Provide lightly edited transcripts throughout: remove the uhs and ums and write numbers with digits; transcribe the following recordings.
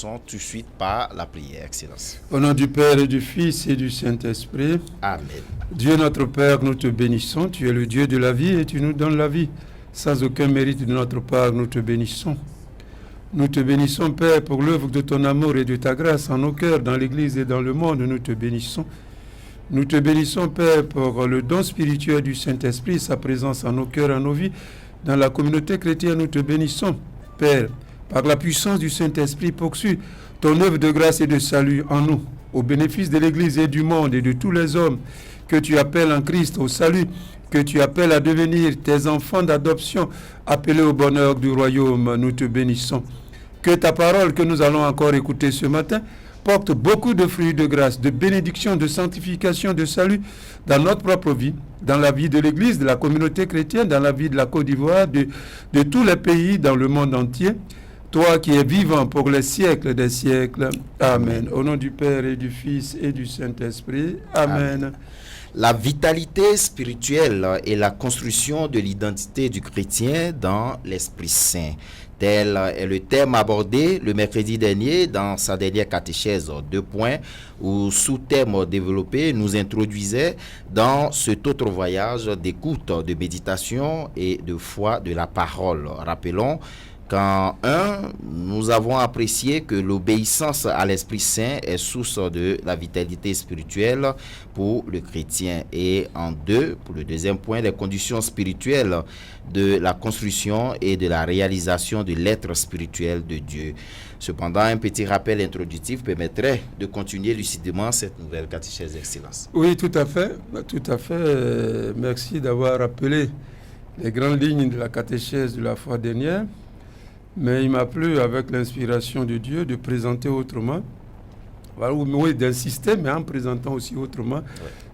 commençons tout de suite par la prière, Excellence. Au nom du Père et du Fils et du Saint-Esprit. Amen. Dieu notre Père, nous te bénissons. Tu es le Dieu de la vie et tu nous donnes la vie. Sans aucun mérite de notre part, nous te bénissons. Nous te bénissons, Père, pour l'œuvre de ton amour et de ta grâce en nos cœurs, dans l'Église et dans le monde. Nous te bénissons. Nous te bénissons, Père, pour le don spirituel du Saint-Esprit, sa présence en nos cœurs, en nos vies. Dans la communauté chrétienne, nous te bénissons, Père, par la puissance du Saint-Esprit, poursuis ton œuvre de grâce et de salut en nous, au bénéfice de l'Église et du monde et de tous les hommes que tu appelles en Christ au salut, que tu appelles à devenir tes enfants d'adoption, appelés au bonheur du royaume. Nous te bénissons. Que ta parole que nous allons encore écouter ce matin porte beaucoup de fruits de grâce, de bénédiction, de sanctification, de salut dans notre propre vie, dans la vie de l'Église, de la communauté chrétienne, dans la vie de la Côte d'Ivoire, de tous les pays, dans le monde entier. Toi qui es vivant pour les siècles des siècles. Amen. Au nom du Père et du Fils et du Saint-Esprit. Amen. Amen. La vitalité spirituelle et la construction de l'identité du chrétien dans l'Esprit Saint. Tel est le thème abordé le mercredi dernier dans sa dernière catéchèse 2 points, où sous-thème développé nous introduisait dans cet autre voyage d'écoute, de méditation et de foi de la parole. Rappelons qu'en 1, nous avons apprécié que l'obéissance à l'Esprit Saint est source de la vitalité spirituelle pour le chrétien. Et en 2, pour le deuxième point, les conditions spirituelles de la construction et de la réalisation de l'être spirituel de Dieu. Cependant, un petit rappel introductif permettrait de continuer lucidement cette nouvelle catéchèse d'excellence. Oui, tout à fait. Tout à fait. Merci d'avoir rappelé les grandes lignes de la catéchèse de la fois dernière. Mais il m'a plu, avec l'inspiration de Dieu, de présenter autrement, oui, d'insister, mais en présentant aussi autrement,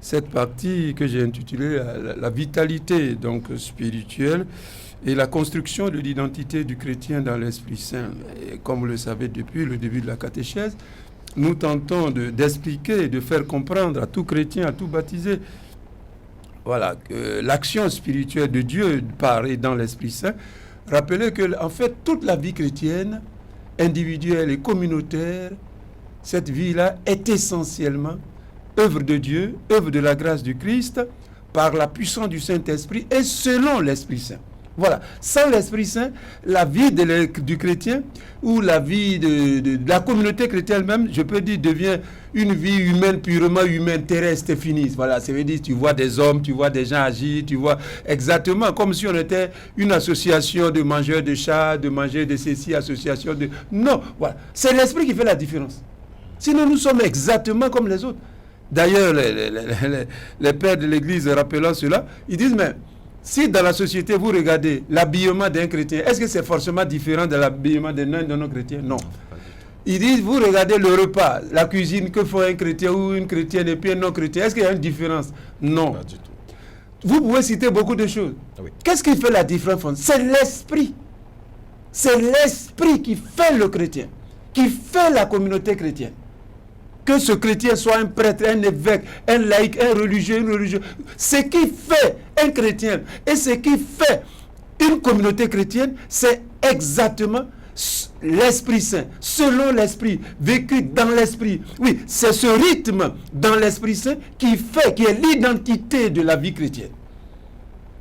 cette partie que j'ai intitulée la vitalité donc, spirituelle et la construction de l'identité du chrétien dans l'Esprit Saint. Et comme vous le savez depuis le début de la catéchèse, nous tentons d'expliquer et de faire comprendre à tout chrétien, à tout baptisé, voilà, que l'action spirituelle de Dieu par et dans l'Esprit Saint. Rappelez que, en fait, toute la vie chrétienne, individuelle et communautaire, cette vie-là est essentiellement œuvre de Dieu, œuvre de la grâce du Christ, par la puissance du Saint-Esprit et selon l'Esprit Saint. Voilà. Sans l'Esprit Saint, la vie du chrétien ou la vie de la communauté chrétienne même, je peux dire, devient une vie humaine, purement humaine, terrestre, finie. Voilà, ça veut dire tu vois des hommes, tu vois des gens agir, tu vois exactement comme si on était une association de mangeurs de chats, de mangeurs de ceci, association de... Non, voilà. C'est l'Esprit qui fait la différence. Sinon, nous sommes exactement comme les autres. D'ailleurs, les pères de l'Église, rappelant cela, ils disent, mais si dans la société, vous regardez l'habillement d'un chrétien, est-ce que c'est forcément différent de l'habillement d'un non-chrétien? Non. Ils disent, vous regardez le repas, la cuisine que fait un chrétien ou une chrétienne et puis un non-chrétien, est-ce qu'il y a une différence? Non. Pas du tout. Vous pouvez citer beaucoup de choses. Oui. Qu'est-ce qui fait la différence? C'est l'esprit. C'est l'esprit qui fait le chrétien, qui fait la communauté chrétienne. Que ce chrétien soit un prêtre, un évêque, un laïc, un religieux, une religieuse. Ce qui fait un chrétien et ce qui fait une communauté chrétienne, c'est exactement l'Esprit Saint, selon l'Esprit, vécu dans l'Esprit. Oui, c'est ce rythme dans l'Esprit Saint qui est l'identité de la vie chrétienne.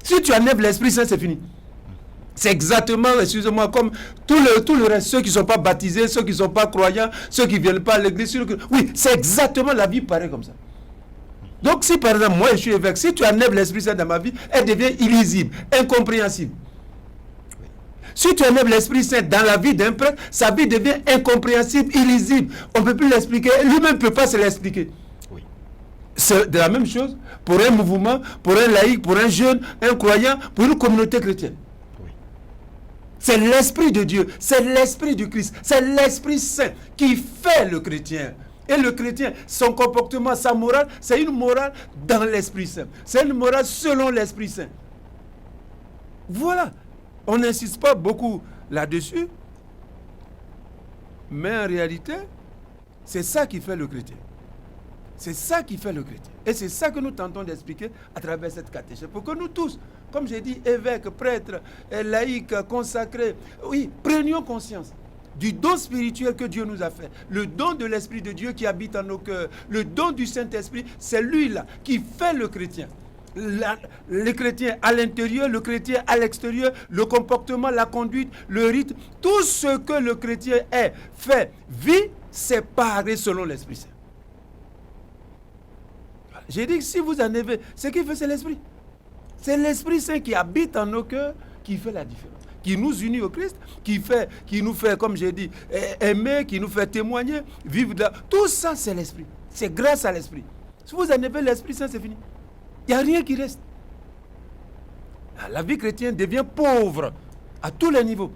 Si tu enlèves l'Esprit Saint, c'est fini. C'est exactement, excusez-moi, comme tout le reste, ceux qui ne sont pas baptisés, ceux qui ne sont pas croyants, ceux qui ne viennent pas à l'église. Oui, c'est exactement la vie pareille comme ça. Donc si par exemple, moi je suis évêque, si tu enlèves l'Esprit Saint dans ma vie, elle devient illisible, incompréhensible. Si tu enlèves l'Esprit Saint dans la vie d'un prêtre, sa vie devient incompréhensible, illisible. On ne peut plus l'expliquer, lui-même ne peut pas se l'expliquer. Oui. C'est de la même chose pour un mouvement, pour un laïc, pour un jeune, un croyant, pour une communauté chrétienne. C'est l'Esprit de Dieu, c'est l'Esprit du Christ, c'est l'Esprit Saint qui fait le chrétien. Et le chrétien, son comportement, sa morale, c'est une morale dans l'Esprit Saint. C'est une morale selon l'Esprit Saint. Voilà. On n'insiste pas beaucoup là-dessus. Mais en réalité, c'est ça qui fait le chrétien. C'est ça qui fait le chrétien. Et c'est ça que nous tentons d'expliquer à travers cette catéchèse. Pour que nous tous, comme j'ai dit, évêques, prêtres, laïcs, consacrés, oui, prenions conscience du don spirituel que Dieu nous a fait, le don de l'Esprit de Dieu qui habite en nos cœurs, le don du Saint-Esprit, c'est lui-là qui fait le chrétien. Le chrétien à l'intérieur, le chrétien à l'extérieur, le comportement, la conduite, le rythme, tout ce que le chrétien est, fait, vit, séparé selon l'Esprit Saint. J'ai dit que si vous en avez, ce qui fait, c'est l'Esprit. C'est l'Esprit Saint qui habite en nos cœurs qui fait la différence, qui nous unit au Christ, qui nous fait, comme j'ai dit, aimer, qui nous fait témoigner, vivre de... Tout ça, c'est l'Esprit. C'est grâce à l'Esprit. Si vous en avez l'Esprit Saint, c'est fini. Il n'y a rien qui reste. La vie chrétienne devient pauvre à tous les niveaux.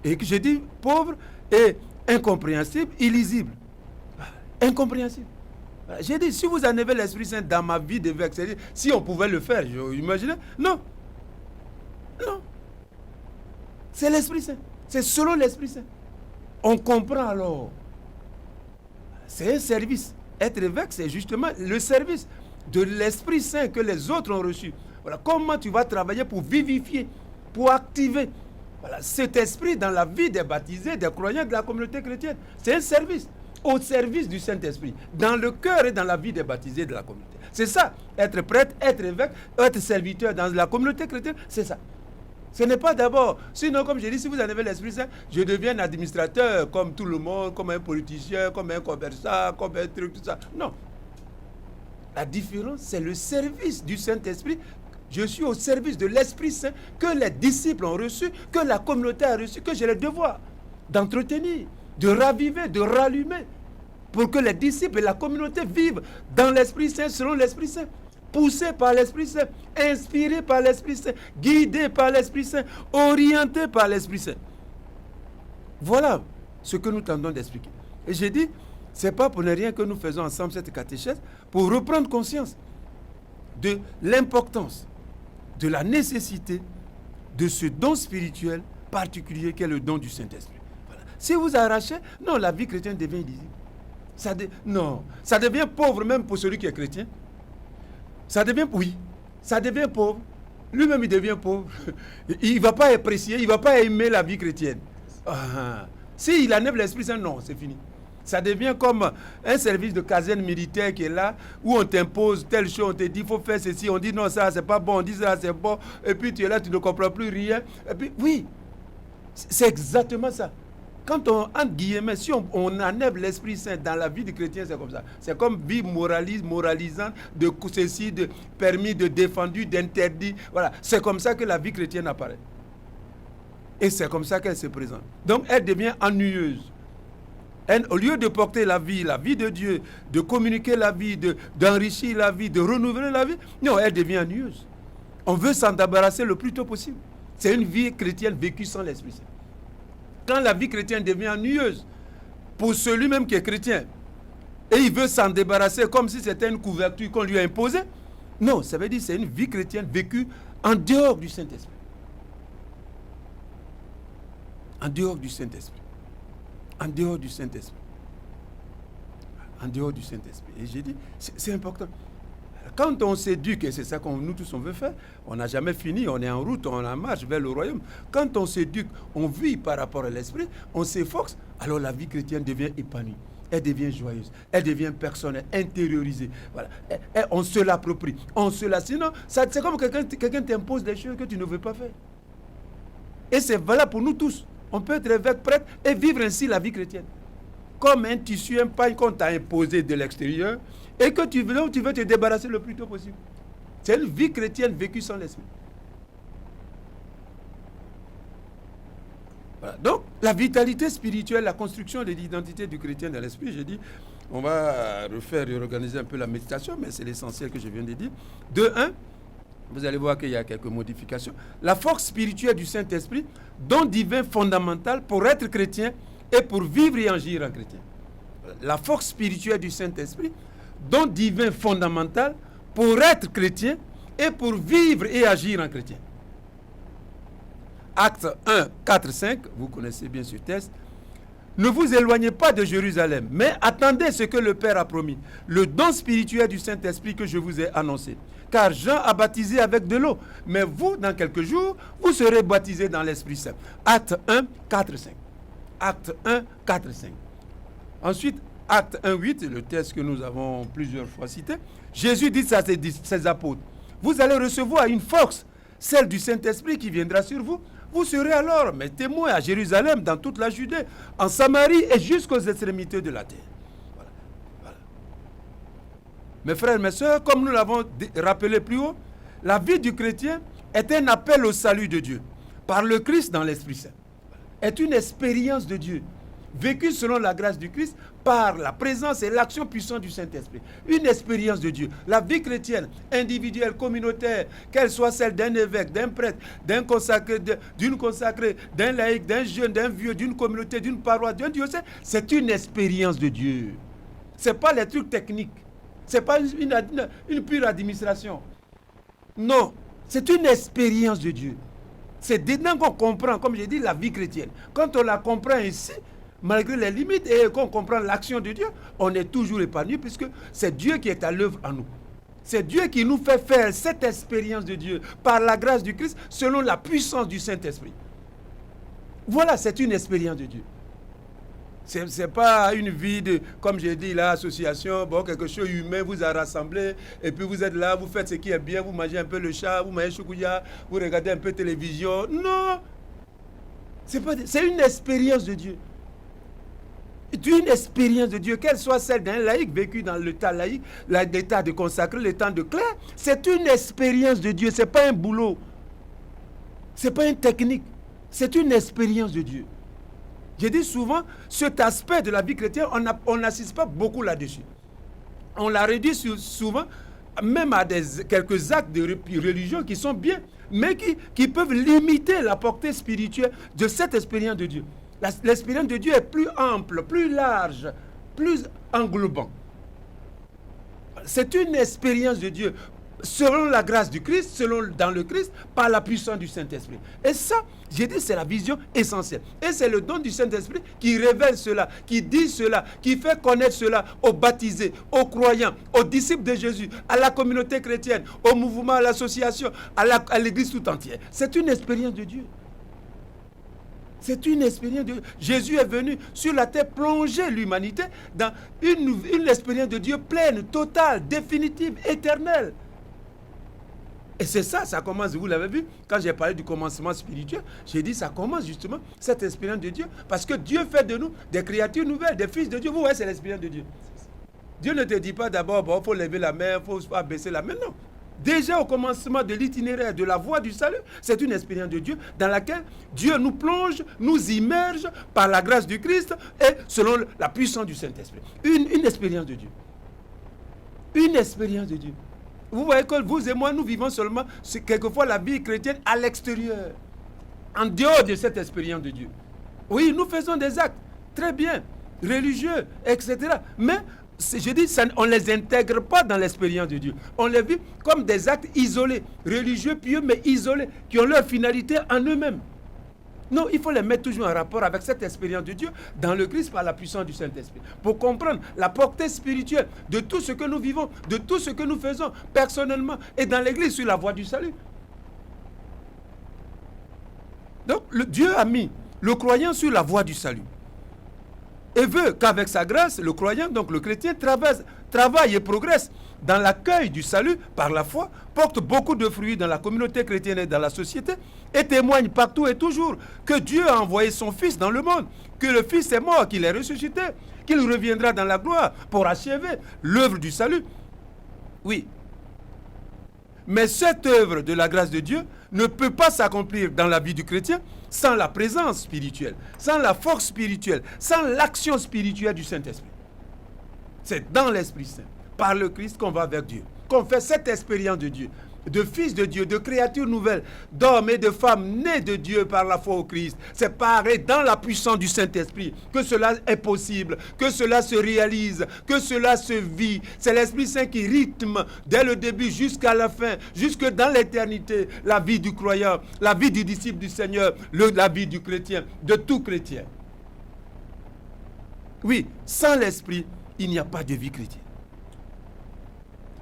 Et que je dis pauvre et incompréhensible, illisible. Incompréhensible. J'ai dit, si vous en avez l'Esprit Saint dans ma vie d'évêque, c'est-à-dire, si on pouvait le faire, imaginez. Non. Non. C'est l'Esprit Saint. C'est selon l'Esprit Saint. On comprend alors. C'est un service. Être évêque, c'est justement le service de l'Esprit Saint que les autres ont reçu. Voilà, comment tu vas travailler pour vivifier, pour activer cet esprit dans la vie des baptisés, des croyants de la communauté chrétienne. C'est un service, au service du Saint-Esprit, dans le cœur et dans la vie des baptisés de la communauté. C'est ça, être prêtre, être évêque, être serviteur dans la communauté chrétienne, c'est ça. Ce n'est pas d'abord, sinon comme j'ai dit, si vous en avez l'Esprit Saint, je deviens un administrateur comme tout le monde, comme un politicien, comme un commerçant, comme un truc, tout ça. Non. La différence, c'est le service du Saint-Esprit. Je suis au service de l'Esprit Saint que les disciples ont reçu, que la communauté a reçu, que j'ai le devoir d'entretenir, de raviver, de rallumer, pour que les disciples et la communauté vivent dans l'Esprit Saint, selon l'Esprit Saint, poussés par l'Esprit Saint, inspirés par l'Esprit Saint, guidés par l'Esprit Saint, orientés par l'Esprit Saint. Voilà ce que nous tentons d'expliquer. Et j'ai dit, ce n'est pas pour ne rien que nous faisons ensemble cette catéchèse, pour reprendre conscience de l'importance, de la nécessité de ce don spirituel particulier qu'est le don du Saint-Esprit. Voilà. Si vous arrachez, non, la vie chrétienne devient illisible. Non, ça devient pauvre même pour celui qui est chrétien. Ça devient pauvre. Lui-même, il devient pauvre. Il ne va pas apprécier, il ne va pas aimer la vie chrétienne. S'il enlève l'Esprit Saint, non, c'est fini. Ça devient comme un service de caserne militaire qui est là, où on t'impose telle chose, on te dit, il faut faire ceci, on dit non, ça, c'est pas bon, on dit ça, c'est bon, et puis tu es là, tu ne comprends plus rien. Et puis, oui, c'est exactement ça. Quand on, entre guillemets, si on enlève l'Esprit Saint dans la vie du chrétien, c'est comme ça. C'est comme vie moralisante, de ceci, de permis, de défendu, d'interdit. Voilà, c'est comme ça que la vie chrétienne apparaît. Et c'est comme ça qu'elle se présente. Donc, elle devient ennuyeuse. Au lieu de porter la vie de Dieu, de communiquer la vie, d'enrichir la vie, de renouveler la vie, non, elle devient ennuyeuse. On veut s'en débarrasser le plus tôt possible. C'est une vie chrétienne vécue sans l'Esprit Saint. Quand la vie chrétienne devient ennuyeuse, pour celui-même qui est chrétien, et il veut s'en débarrasser comme si c'était une couverture qu'on lui a imposée, non, ça veut dire que c'est une vie chrétienne vécue en dehors du Saint-Esprit. En dehors du Saint-Esprit. En dehors du Saint-Esprit. En dehors du Saint-Esprit. Et j'ai dit, c'est important. Quand on s'éduque, et c'est ça que nous tous on veut faire, on n'a jamais fini, on est en route, on en marche vers le royaume. Quand on s'éduque, on vit par rapport à l'Esprit, on s'efforce, alors la vie chrétienne devient épanouie. Elle devient joyeuse, elle devient personnelle, intériorisée. Voilà. Et on se l'approprie, sinon, c'est comme quelqu'un t'impose des choses que tu ne veux pas faire. Et c'est valable pour nous tous. On peut être évêque, prêtre et vivre ainsi la vie chrétienne. Comme un tissu, un pain qu'on t'a imposé de l'extérieur et que tu veux te débarrasser le plus tôt possible. C'est une vie chrétienne vécue sans l'Esprit. Voilà. Donc, la vitalité spirituelle, la construction de l'identité du chrétien dans l'Esprit, j'ai dit, on va refaire et organiser un peu la méditation, mais c'est l'essentiel que je viens de dire. De 1, vous allez voir qu'il y a quelques modifications. La force spirituelle du Saint-Esprit, don divin fondamental pour être chrétien et pour vivre et agir en chrétien. La force spirituelle du Saint-Esprit, don divin fondamental pour être chrétien et pour vivre et agir en chrétien. Actes 1, 4, 5, vous connaissez bien ce texte. Ne vous éloignez pas de Jérusalem, mais attendez ce que le Père a promis, le don spirituel du Saint-Esprit que je vous ai annoncé. Car Jean a baptisé avec de l'eau, mais vous, dans quelques jours, vous serez baptisés dans l'Esprit Saint. Actes 1, 4, 5. Acte 1, 4 et 5. Ensuite, Acte 1, 8, le texte que nous avons plusieurs fois cité. Jésus dit à ses apôtres, vous allez recevoir une force, celle du Saint-Esprit qui viendra sur vous. Vous serez alors mes témoins à Jérusalem, dans toute la Judée, en Samarie et jusqu'aux extrémités de la terre. Voilà. Voilà. Mes frères et mes sœurs, comme nous l'avons rappelé plus haut, la vie du chrétien est un appel au salut de Dieu, par le Christ dans l'Esprit Saint. Est une expérience de Dieu, vécue selon la grâce du Christ, par la présence et l'action puissante du Saint-Esprit. Une expérience de Dieu. La vie chrétienne, individuelle, communautaire, qu'elle soit celle d'un évêque, d'un prêtre, d'un consacré, d'une consacrée, d'un laïc, d'un jeune, d'un vieux, d'une communauté, d'une paroisse, d'un diocèse, c'est une expérience de Dieu. Ce n'est pas les trucs techniques. Ce n'est pas une pure administration. Non, c'est une expérience de Dieu. C'est dedans qu'on comprend, comme j'ai dit, la vie chrétienne. Quand on la comprend ici, malgré les limites, et qu'on comprend l'action de Dieu, on est toujours épanoui puisque c'est Dieu qui est à l'œuvre en nous. C'est Dieu qui nous fait faire cette expérience de Dieu par la grâce du Christ selon la puissance du Saint-Esprit. Voilà, c'est une expérience de Dieu. Ce n'est pas une vie de, comme j'ai dit, l'association, bon, quelque chose humain vous a rassemblé, et puis vous êtes là, vous faites ce qui est bien, vous mangez un peu le chat, vous mangez choukouya, vous regardez un peu télévision. Non! C'est une expérience de Dieu. Une expérience de Dieu, qu'elle soit celle d'un laïc vécu dans l'état laïque, l'état de consacré, l'état de clerc, c'est une expérience de Dieu, ce n'est pas un boulot, ce n'est pas une technique, c'est une expérience de Dieu. Je dis souvent, cet aspect de la vie chrétienne, on n'assiste pas beaucoup là-dessus. On l'a réduit souvent, même à quelques actes de religion qui sont bien, mais qui peuvent limiter la portée spirituelle de cette expérience de Dieu. L'expérience de Dieu est plus ample, plus large, plus englobant. C'est une expérience de Dieu selon la grâce du Christ, dans le Christ, par la puissance du Saint-Esprit. Et ça, j'ai dit, c'est la vision essentielle. Et c'est le don du Saint-Esprit qui révèle cela, qui dit cela, qui fait connaître cela aux baptisés, aux croyants, aux disciples de Jésus, à la communauté chrétienne, au mouvement, à l'association, à l'Église tout entière. C'est une expérience de Dieu. C'est une expérience de Dieu. Jésus est venu sur la terre plonger l'humanité dans une expérience de Dieu pleine, totale, définitive, éternelle. Et c'est ça, ça commence, vous l'avez vu, quand j'ai parlé du commencement spirituel, j'ai dit ça commence justement, cette expérience de Dieu, parce que Dieu fait de nous des créatures nouvelles, des fils de Dieu. Vous voyez, c'est l'expérience de Dieu. Dieu ne te dit pas d'abord, il faut lever la main, il faut pas baisser la main, non. Déjà au commencement de l'itinéraire de la voie du salut, c'est une expérience de Dieu dans laquelle Dieu nous plonge, nous immerge par la grâce du Christ et selon la puissance du Saint-Esprit. Une expérience de Dieu. Une expérience de Dieu. Vous voyez que vous et moi, nous vivons seulement quelquefois la vie chrétienne à l'extérieur, en dehors de cette expérience de Dieu. Oui, nous faisons des actes, très bien, religieux, etc. Mais, je dis, on ne les intègre pas dans l'expérience de Dieu. On les vit comme des actes isolés, religieux, pieux, mais isolés, qui ont leur finalité en eux-mêmes. Non, il faut les mettre toujours en rapport avec cette expérience de Dieu dans le Christ par la puissance du Saint-Esprit. Pour comprendre la portée spirituelle de tout ce que nous vivons, de tout ce que nous faisons personnellement et dans l'Église sur la voie du salut. Donc, Dieu a mis le croyant sur la voie du salut. Et veut qu'avec sa grâce, le croyant, donc le chrétien, travaille et progresse dans l'accueil du salut par la foi, porte beaucoup de fruits dans la communauté chrétienne et dans la société, et témoigne partout et toujours que Dieu a envoyé son Fils dans le monde, que le Fils est mort, qu'il est ressuscité, qu'il reviendra dans la gloire pour achever l'œuvre du salut. Oui. Mais cette œuvre de la grâce de Dieu ne peut pas s'accomplir dans la vie du chrétien sans la présence spirituelle, sans la force spirituelle, sans l'action spirituelle du Saint-Esprit. C'est dans l'Esprit Saint, par le Christ, qu'on va vers Dieu, qu'on fait cette expérience de Dieu, de fils de Dieu, de créatures nouvelles, d'hommes et de femmes nés de Dieu par la foi au Christ. C'est pareil dans la puissance du Saint-Esprit que cela est possible, que cela se réalise, que cela se vit. C'est l'Esprit Saint qui rythme dès le début jusqu'à la fin, jusque dans l'éternité, la vie du croyant, la vie du disciple du Seigneur, la vie du chrétien, de tout chrétien. Oui, sans l'Esprit, il n'y a pas de vie chrétienne.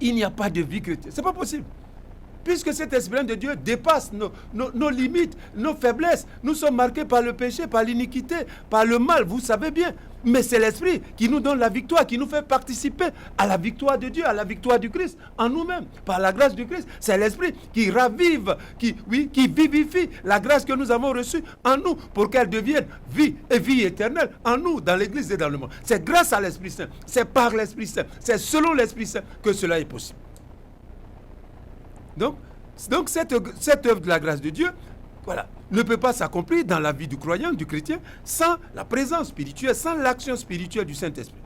Il n'y a pas de vie chrétienne. Ce n'est pas possible. puisque cette expérience de Dieu dépasse nos limites, nos faiblesses. Nous sommes marqués par le péché, par l'iniquité, par le mal, vous savez bien. Mais c'est l'Esprit qui nous donne la victoire, qui nous fait participer à la victoire de Dieu, à la victoire du Christ en nous-mêmes, par la grâce du Christ. C'est l'Esprit qui ravive, qui vivifie la grâce que nous avons reçue en nous pour qu'elle devienne vie et vie éternelle en nous, dans l'Église et dans le monde. C'est grâce à l'Esprit Saint, c'est par l'Esprit Saint, c'est selon l'Esprit Saint que cela est possible. Donc cette œuvre de la grâce de Dieu, voilà, ne peut pas s'accomplir dans la vie du croyant, du chrétien, sans la présence spirituelle, sans l'action spirituelle du Saint-Esprit.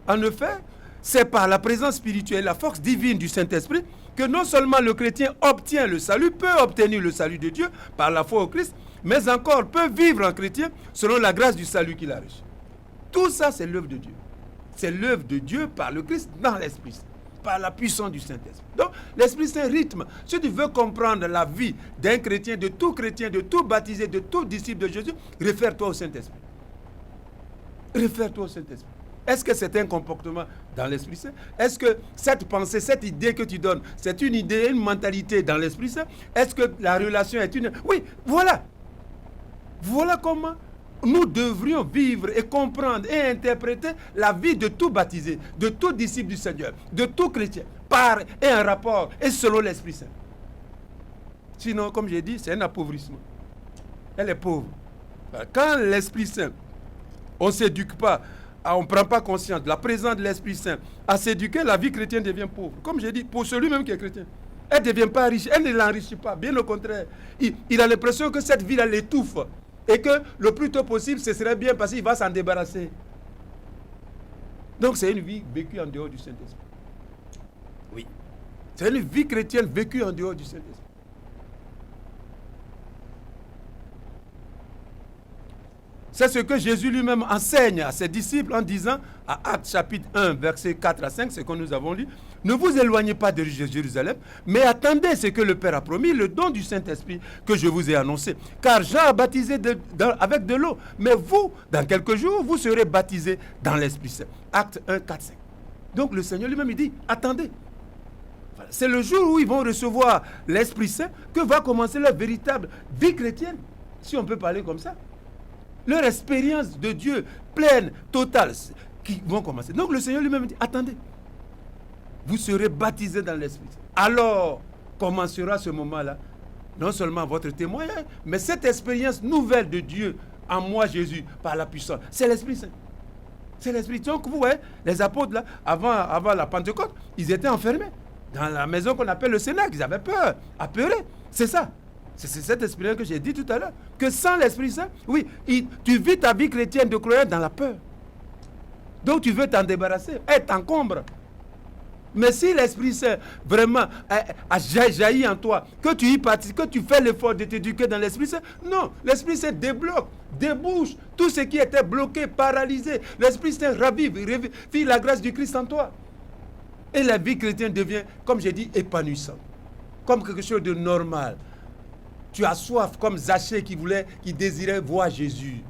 En effet, c'est par la présence spirituelle, la force divine du Saint-Esprit, que non seulement le chrétien obtient le salut, peut obtenir le salut de Dieu par la foi au Christ, mais encore peut vivre en chrétien selon la grâce du salut qu'il a reçu. Tout ça, c'est l'œuvre de Dieu. C'est l'œuvre de Dieu par le Christ dans l'Esprit Saint, par la puissance du Saint-Esprit. Donc, l'Esprit Saint rythme. Si tu veux comprendre la vie d'un chrétien, de tout baptisé, de tout disciple de Jésus, réfère-toi au Saint-Esprit. Réfère-toi au Saint-Esprit. Est-ce que c'est un comportement dans l'Esprit Saint? Est-ce que cette pensée, cette idée que tu donnes, c'est une idée, une mentalité dans l'Esprit Saint? Est-ce que la relation est une... Oui, voilà. Voilà comment nous devrions vivre et comprendre et interpréter la vie de tout baptisé, de tout disciple du Seigneur, de tout chrétien, par et un rapport et selon l'Esprit Saint. Sinon, comme j'ai dit, c'est un appauvrissement. Elle est pauvre. Quand l'Esprit Saint, on ne s'éduque pas, on ne prend pas conscience de la présence de l'Esprit Saint à s'éduquer, la vie chrétienne devient pauvre. Comme j'ai dit, pour celui-même qui est chrétien, elle ne devient pas riche, elle ne l'enrichit pas. Bien au contraire, il a l'impression que cette vie l'étouffe. Et que le plus tôt possible, ce serait bien parce qu'il va s'en débarrasser. Donc c'est une vie vécue en dehors du Saint-Esprit. Oui. C'est une vie chrétienne vécue en dehors du Saint-Esprit. C'est ce que Jésus lui-même enseigne à ses disciples en disant, à Actes chapitre 1, versets 4 à 5, ce que nous avons lu, ne vous éloignez pas de Jérusalem, mais attendez ce que le Père a promis, le don du Saint-Esprit que je vous ai annoncé. Car Jean a baptisé avec de l'eau, mais vous, dans quelques jours, vous serez baptisés dans l'Esprit Saint. Actes 1, 4, 5. Donc le Seigneur lui-même, il dit, attendez. Voilà. C'est le jour où ils vont recevoir l'Esprit Saint que va commencer leur véritable vie chrétienne, si on peut parler comme ça. Leur expérience de Dieu pleine, totale, qui vont commencer. Donc le Seigneur lui-même dit, attendez, vous serez baptisés dans l'Esprit. Alors commencera ce moment-là, non seulement votre témoignage, mais cette expérience nouvelle de Dieu en moi, Jésus, par la puissance. C'est l'Esprit Saint. C'est l'Esprit. Donc vous voyez, les apôtres, là, avant la Pentecôte, ils étaient enfermés dans la maison qu'on appelle le Cénacle. Ils avaient peur, apeurés. C'est ça. C'est cette expérience que j'ai dit tout à l'heure. Que sans l'Esprit Saint, oui, tu vis ta vie chrétienne de croyant dans la peur. Donc tu veux t'en débarrasser, elle t'encombre. Mais si l'Esprit Saint vraiment a jailli en toi, que tu y participes, que tu fais l'effort de t'éduquer dans l'Esprit Saint, non, l'Esprit Saint débloque, débouche tout ce qui était bloqué, paralysé. L'Esprit Saint ravive la grâce du Christ en toi. Et la vie chrétienne devient, comme j'ai dit, épanouissante. Comme quelque chose de normal. Tu as soif comme Zachée qui désirait voir Jésus.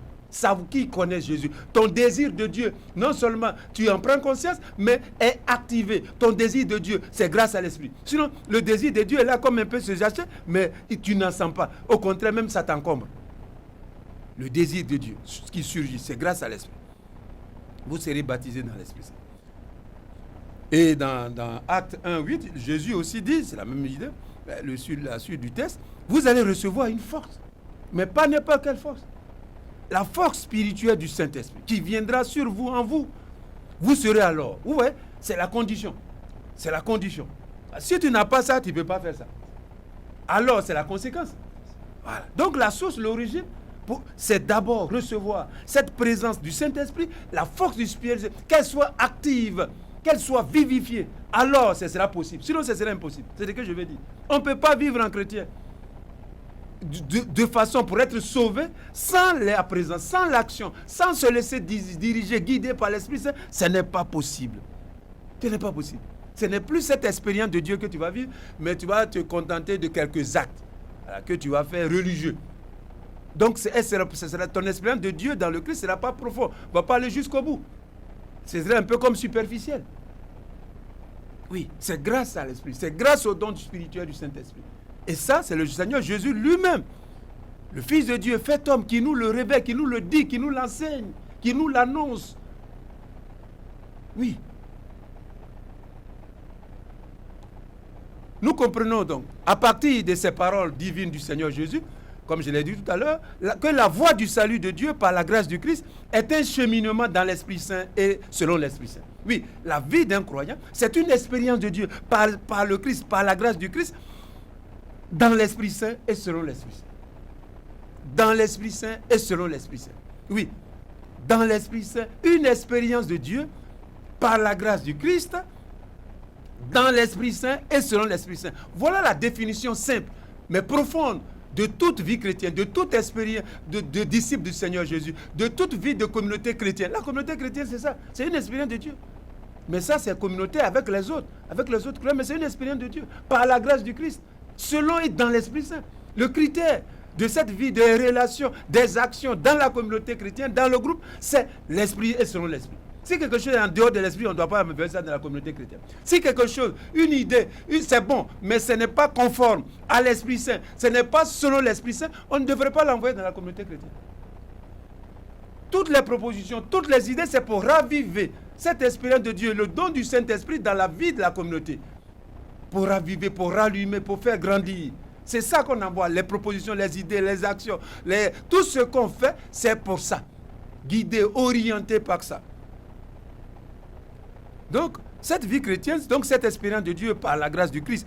Qui connaît Jésus. Ton désir de Dieu, non seulement tu en prends conscience, mais est activé. Ton désir de Dieu, c'est grâce à l'Esprit. Sinon, le désir de Dieu est là comme un peu ce Zachée, mais tu n'en sens pas. Au contraire, même ça t'encombre. Le désir de Dieu, ce qui surgit, c'est grâce à l'Esprit. Vous serez baptisés dans l'Esprit Saint. Et dans Actes 1, 8, Jésus aussi dit, c'est la même idée, la suite du texte, vous allez recevoir une force. Mais pas n'importe quelle force. La force spirituelle du Saint-Esprit qui viendra sur vous, en vous. Vous serez alors. Ouais, c'est la condition. C'est la condition. Si tu n'as pas ça, tu ne peux pas faire ça. Alors, c'est la conséquence. Voilà. Donc, la source, l'origine, c'est d'abord recevoir cette présence du Saint-Esprit, la force du Spirit, qu'elle soit active, qu'elle soit vivifiée. Alors, ce sera possible. Sinon, ce sera impossible. C'est ce que je vais dire. On ne peut pas vivre en chrétien de façon pour être sauvé sans la présence, sans l'action, sans se laisser diriger, guider par l'Esprit Saint. Ce n'est pas possible. Ce n'est pas possible. Ce n'est plus cette expérience de Dieu que tu vas vivre, mais tu vas te contenter de quelques actes que tu vas faire religieux. Donc, ton expérience de Dieu dans le Christ ne sera pas profond. Ne va pas aller jusqu'au bout. Ce serait un peu comme superficiel. Oui, c'est grâce à l'Esprit. C'est grâce au don spirituel du Saint-Esprit. Et ça, c'est le Seigneur Jésus lui-même, le Fils de Dieu, fait homme, qui nous le révèle, qui nous le dit, qui nous l'enseigne, qui nous l'annonce. Oui. Nous comprenons donc, à partir de ces paroles divines du Seigneur Jésus, comme je l'ai dit tout à l'heure, que la voie du salut de Dieu par la grâce du Christ est un cheminement dans l'Esprit Saint et selon l'Esprit Saint. Oui, la vie d'un croyant, c'est une expérience de Dieu par le Christ, par la grâce du Christ, dans l'Esprit Saint et selon l'Esprit Saint. Dans l'Esprit Saint et selon l'Esprit Saint. Oui, dans l'Esprit Saint, une expérience de Dieu par la grâce du Christ, dans l'Esprit Saint et selon l'Esprit Saint. Voilà la définition simple, mais profonde de toute vie chrétienne, de toute expérience de disciple du Seigneur Jésus, de toute vie de communauté chrétienne. La communauté chrétienne, c'est ça, c'est une expérience de Dieu. Mais ça, c'est communauté avec les autres croyants, mais c'est une expérience de Dieu, par la grâce du Christ, selon et dans l'Esprit Saint. Le critère de cette vie, des relations, des actions dans la communauté chrétienne, dans le groupe, c'est l'Esprit et selon l'Esprit. Si quelque chose est en dehors de l'Esprit, on ne doit pas faire ça dans la communauté chrétienne. Si quelque chose, une idée, c'est bon, mais ce n'est pas conforme à l'Esprit Saint, ce n'est pas selon l'Esprit Saint, on ne devrait pas l'envoyer dans la communauté chrétienne. Toutes les propositions, toutes les idées, c'est pour raviver cette expérience de Dieu, le don du Saint-Esprit dans la vie de la communauté. Pour raviver, pour rallumer, pour faire grandir. C'est ça qu'on envoie, les propositions, les idées, les actions. Tout ce qu'on fait, c'est pour ça. Guidé, orienté par ça. Donc, cette vie chrétienne, donc cette expérience de Dieu par la grâce du Christ,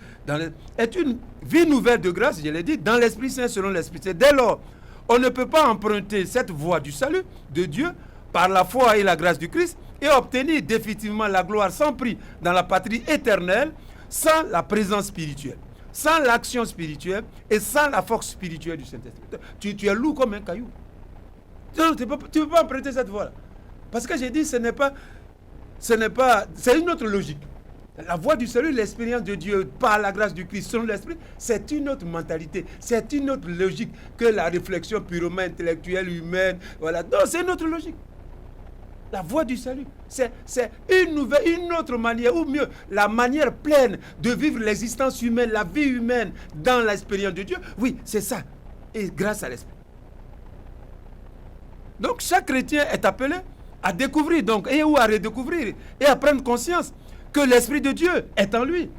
est une vie nouvelle de grâce, je l'ai dit, dans l'Esprit Saint, selon l'Esprit Saint. Dès lors, on ne peut pas emprunter cette voie du salut de Dieu par la foi et la grâce du Christ et obtenir définitivement la gloire sans prix dans la patrie éternelle sans la présence spirituelle, sans l'action spirituelle et sans la force spirituelle du Saint-Esprit. Tu es lourd comme un caillou. Tu ne peux pas emprunter cette voie-là. Parce que j'ai dit, c'est une autre logique. La voie du salut, l'expérience de Dieu par la grâce du Christ, selon l'Esprit, c'est une autre mentalité, c'est une autre logique que la réflexion purement intellectuelle, humaine. Voilà. Non, c'est une autre logique. La voie du salut, c'est une autre manière, ou mieux, la manière pleine de vivre l'existence humaine, la vie humaine dans l'expérience de Dieu. Oui, c'est ça. Et grâce à l'Esprit. Donc, chaque chrétien est appelé à découvrir, ou à redécouvrir, et à prendre conscience que l'Esprit de Dieu est en lui,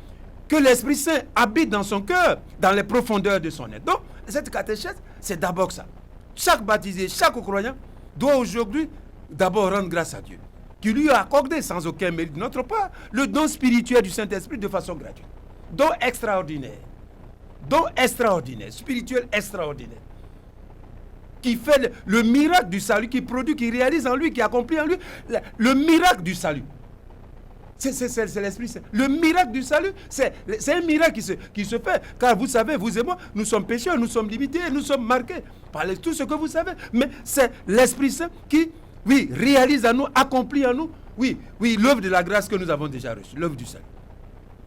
que l'Esprit Saint habite dans son cœur, dans les profondeurs de son être. Donc, cette catéchèse, c'est d'abord ça. Chaque baptisé, chaque croyant doit aujourd'hui d'abord rendre grâce à Dieu, qui lui a accordé sans aucun mérite de notre part le don spirituel du Saint-Esprit de façon gratuite. Don extraordinaire, spirituel extraordinaire, qui fait le miracle du salut, qui produit, qui réalise en lui, qui accomplit en lui le miracle du salut. C'est l'Esprit Saint. Le miracle du salut, c'est un miracle qui se fait. Car vous savez, vous et moi, nous sommes pécheurs, nous sommes limités, nous sommes marqués par tout ce que vous savez. Mais c'est l'Esprit Saint qui, oui, réalise en nous, accomplit en nous, oui, l'œuvre de la grâce que nous avons déjà reçue, l'œuvre du salut.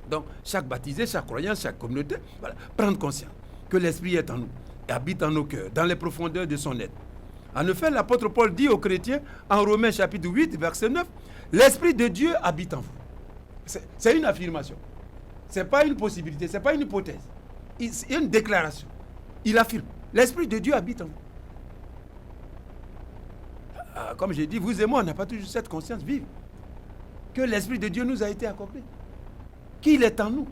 Donc, chaque baptisé, chaque croyant, chaque communauté, voilà, prendre conscience que l'Esprit est en nous et habite en nos cœurs, dans les profondeurs de son être. En effet, l'apôtre Paul dit aux chrétiens, en Romains chapitre 8, verset 9, l'Esprit de Dieu habite en vous. C'est une affirmation. Ce n'est pas une possibilité, ce n'est pas une hypothèse. C'est une déclaration. Il affirme, l'Esprit de Dieu habite en vous. Comme j'ai dit, vous et moi, on n'a pas toujours cette conscience vive que l'Esprit de Dieu nous a été accordé. Qu'il est en nous,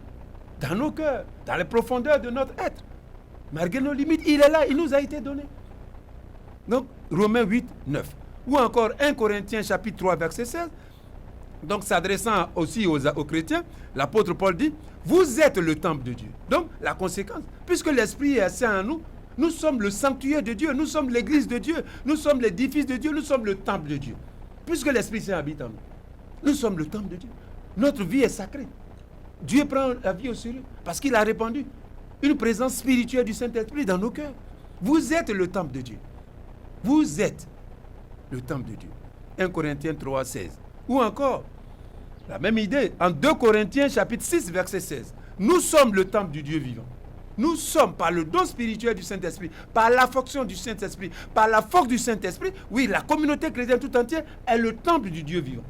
dans nos cœurs, dans les profondeurs de notre être. Malgré nos limites, il est là, il nous a été donné. Donc, Romains 8, 9. Ou encore 1 Corinthiens chapitre 3, verset 16. Donc, s'adressant aussi aux chrétiens, l'apôtre Paul dit, vous êtes le temple de Dieu. Donc, la conséquence, puisque l'Esprit est saint en nous, nous sommes le sanctuaire de Dieu, nous sommes l'église de Dieu, nous sommes l'édifice de Dieu, nous sommes le temple de Dieu. Puisque l'Esprit Saint habite en nous, nous sommes le temple de Dieu. Notre vie est sacrée. Dieu prend la vie au sérieux parce qu'il a répandu une présence spirituelle du Saint-Esprit dans nos cœurs. Vous êtes le temple de Dieu. Vous êtes le temple de Dieu. 1 Corinthiens 3, 16. Ou encore, la même idée, en 2 Corinthiens chapitre 6, verset 16. Nous sommes le temple du Dieu vivant. Nous sommes, par le don spirituel du Saint-Esprit, par la fonction du Saint-Esprit, par la force du Saint-Esprit, oui, la communauté chrétienne tout entière est le temple du Dieu vivant.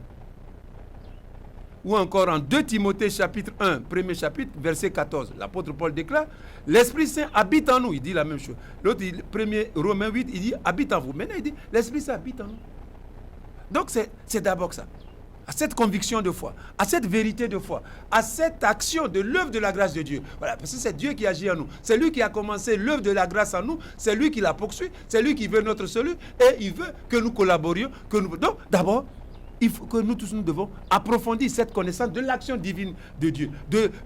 ou encore en 2 Timothée chapitre 1, premier chapitre, verset 14, l'apôtre Paul déclare, l'Esprit Saint habite en nous, il dit la même chose. L'autre, premier Romains 8, il dit habite en vous. Maintenant, il dit l'Esprit Saint habite en nous. Donc, c'est d'abord ça. À cette conviction de foi, à cette vérité de foi, à cette action de l'œuvre de la grâce de Dieu. Voilà, parce que c'est Dieu qui agit en nous. C'est lui qui a commencé l'œuvre de la grâce en nous, c'est lui qui la poursuit, c'est lui qui veut notre salut et il veut que nous collaborions. Donc, d'abord, il faut que nous tous nous devons approfondir cette connaissance de l'action divine de Dieu,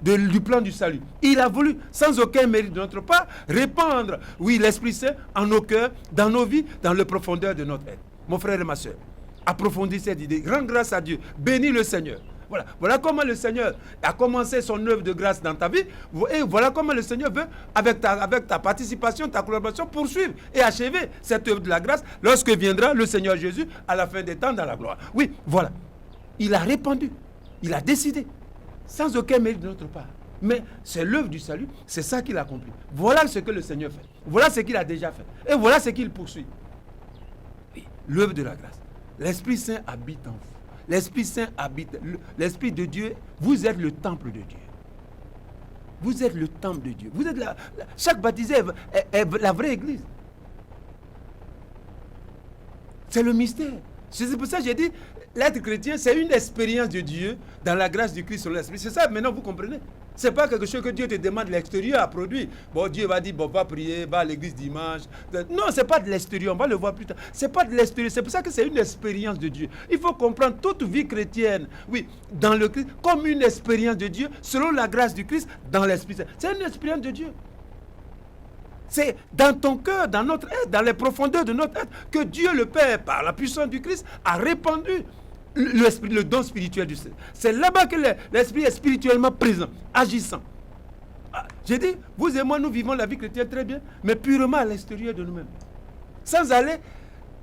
du plan du salut. Il a voulu, sans aucun mérite de notre part, répandre, oui, l'Esprit Saint en nos cœurs, dans nos vies, dans le profondeur de notre être. Mon frère et ma soeur, approfondis cette idée, rends grâce à Dieu, bénis le Seigneur. Voilà comment le Seigneur a commencé son œuvre de grâce dans ta vie. Et voilà comment le Seigneur veut, avec ta participation, ta collaboration, poursuivre et achever cette œuvre de la grâce lorsque viendra le Seigneur Jésus à la fin des temps dans la gloire. Oui, voilà. Il a répandu, il a décidé, sans aucun mérite de notre part. Mais c'est l'œuvre du salut, c'est ça qu'il a accompli. Voilà ce que le Seigneur fait. Voilà ce qu'il a déjà fait. Et voilà ce qu'il poursuit. Oui, l'œuvre de la grâce. L'Esprit Saint habite en vous. L'Esprit Saint habite, l'Esprit de Dieu, vous êtes le temple de Dieu. Vous êtes le temple de Dieu. Vous êtes chaque baptisé est la vraie église. C'est le mystère. C'est pour ça que j'ai dit, l'être chrétien, c'est une expérience de Dieu dans la grâce du Christ sur l'Esprit. C'est ça, maintenant vous comprenez. C'est pas quelque chose que Dieu te demande de l'extérieur à produire. Bon, Dieu va dire, bon, va prier, va à l'église dimanche. Non, c'est pas de l'extérieur, on va le voir plus tard. C'est pas de l'extérieur, c'est pour ça que c'est une expérience de Dieu. Il faut comprendre toute vie chrétienne, oui, dans le Christ, comme une expérience de Dieu, selon la grâce du Christ, dans l'Esprit Saint. C'est une expérience de Dieu. C'est dans ton cœur, dans notre être, dans les profondeurs de notre être, que Dieu le Père, par la puissance du Christ, a répandu le don spirituel du Seigneur. C'est là-bas que l'Esprit est spirituellement présent, agissant. J'ai dit, vous et moi, nous vivons la vie chrétienne très bien, mais purement à l'extérieur de nous-mêmes. Sans aller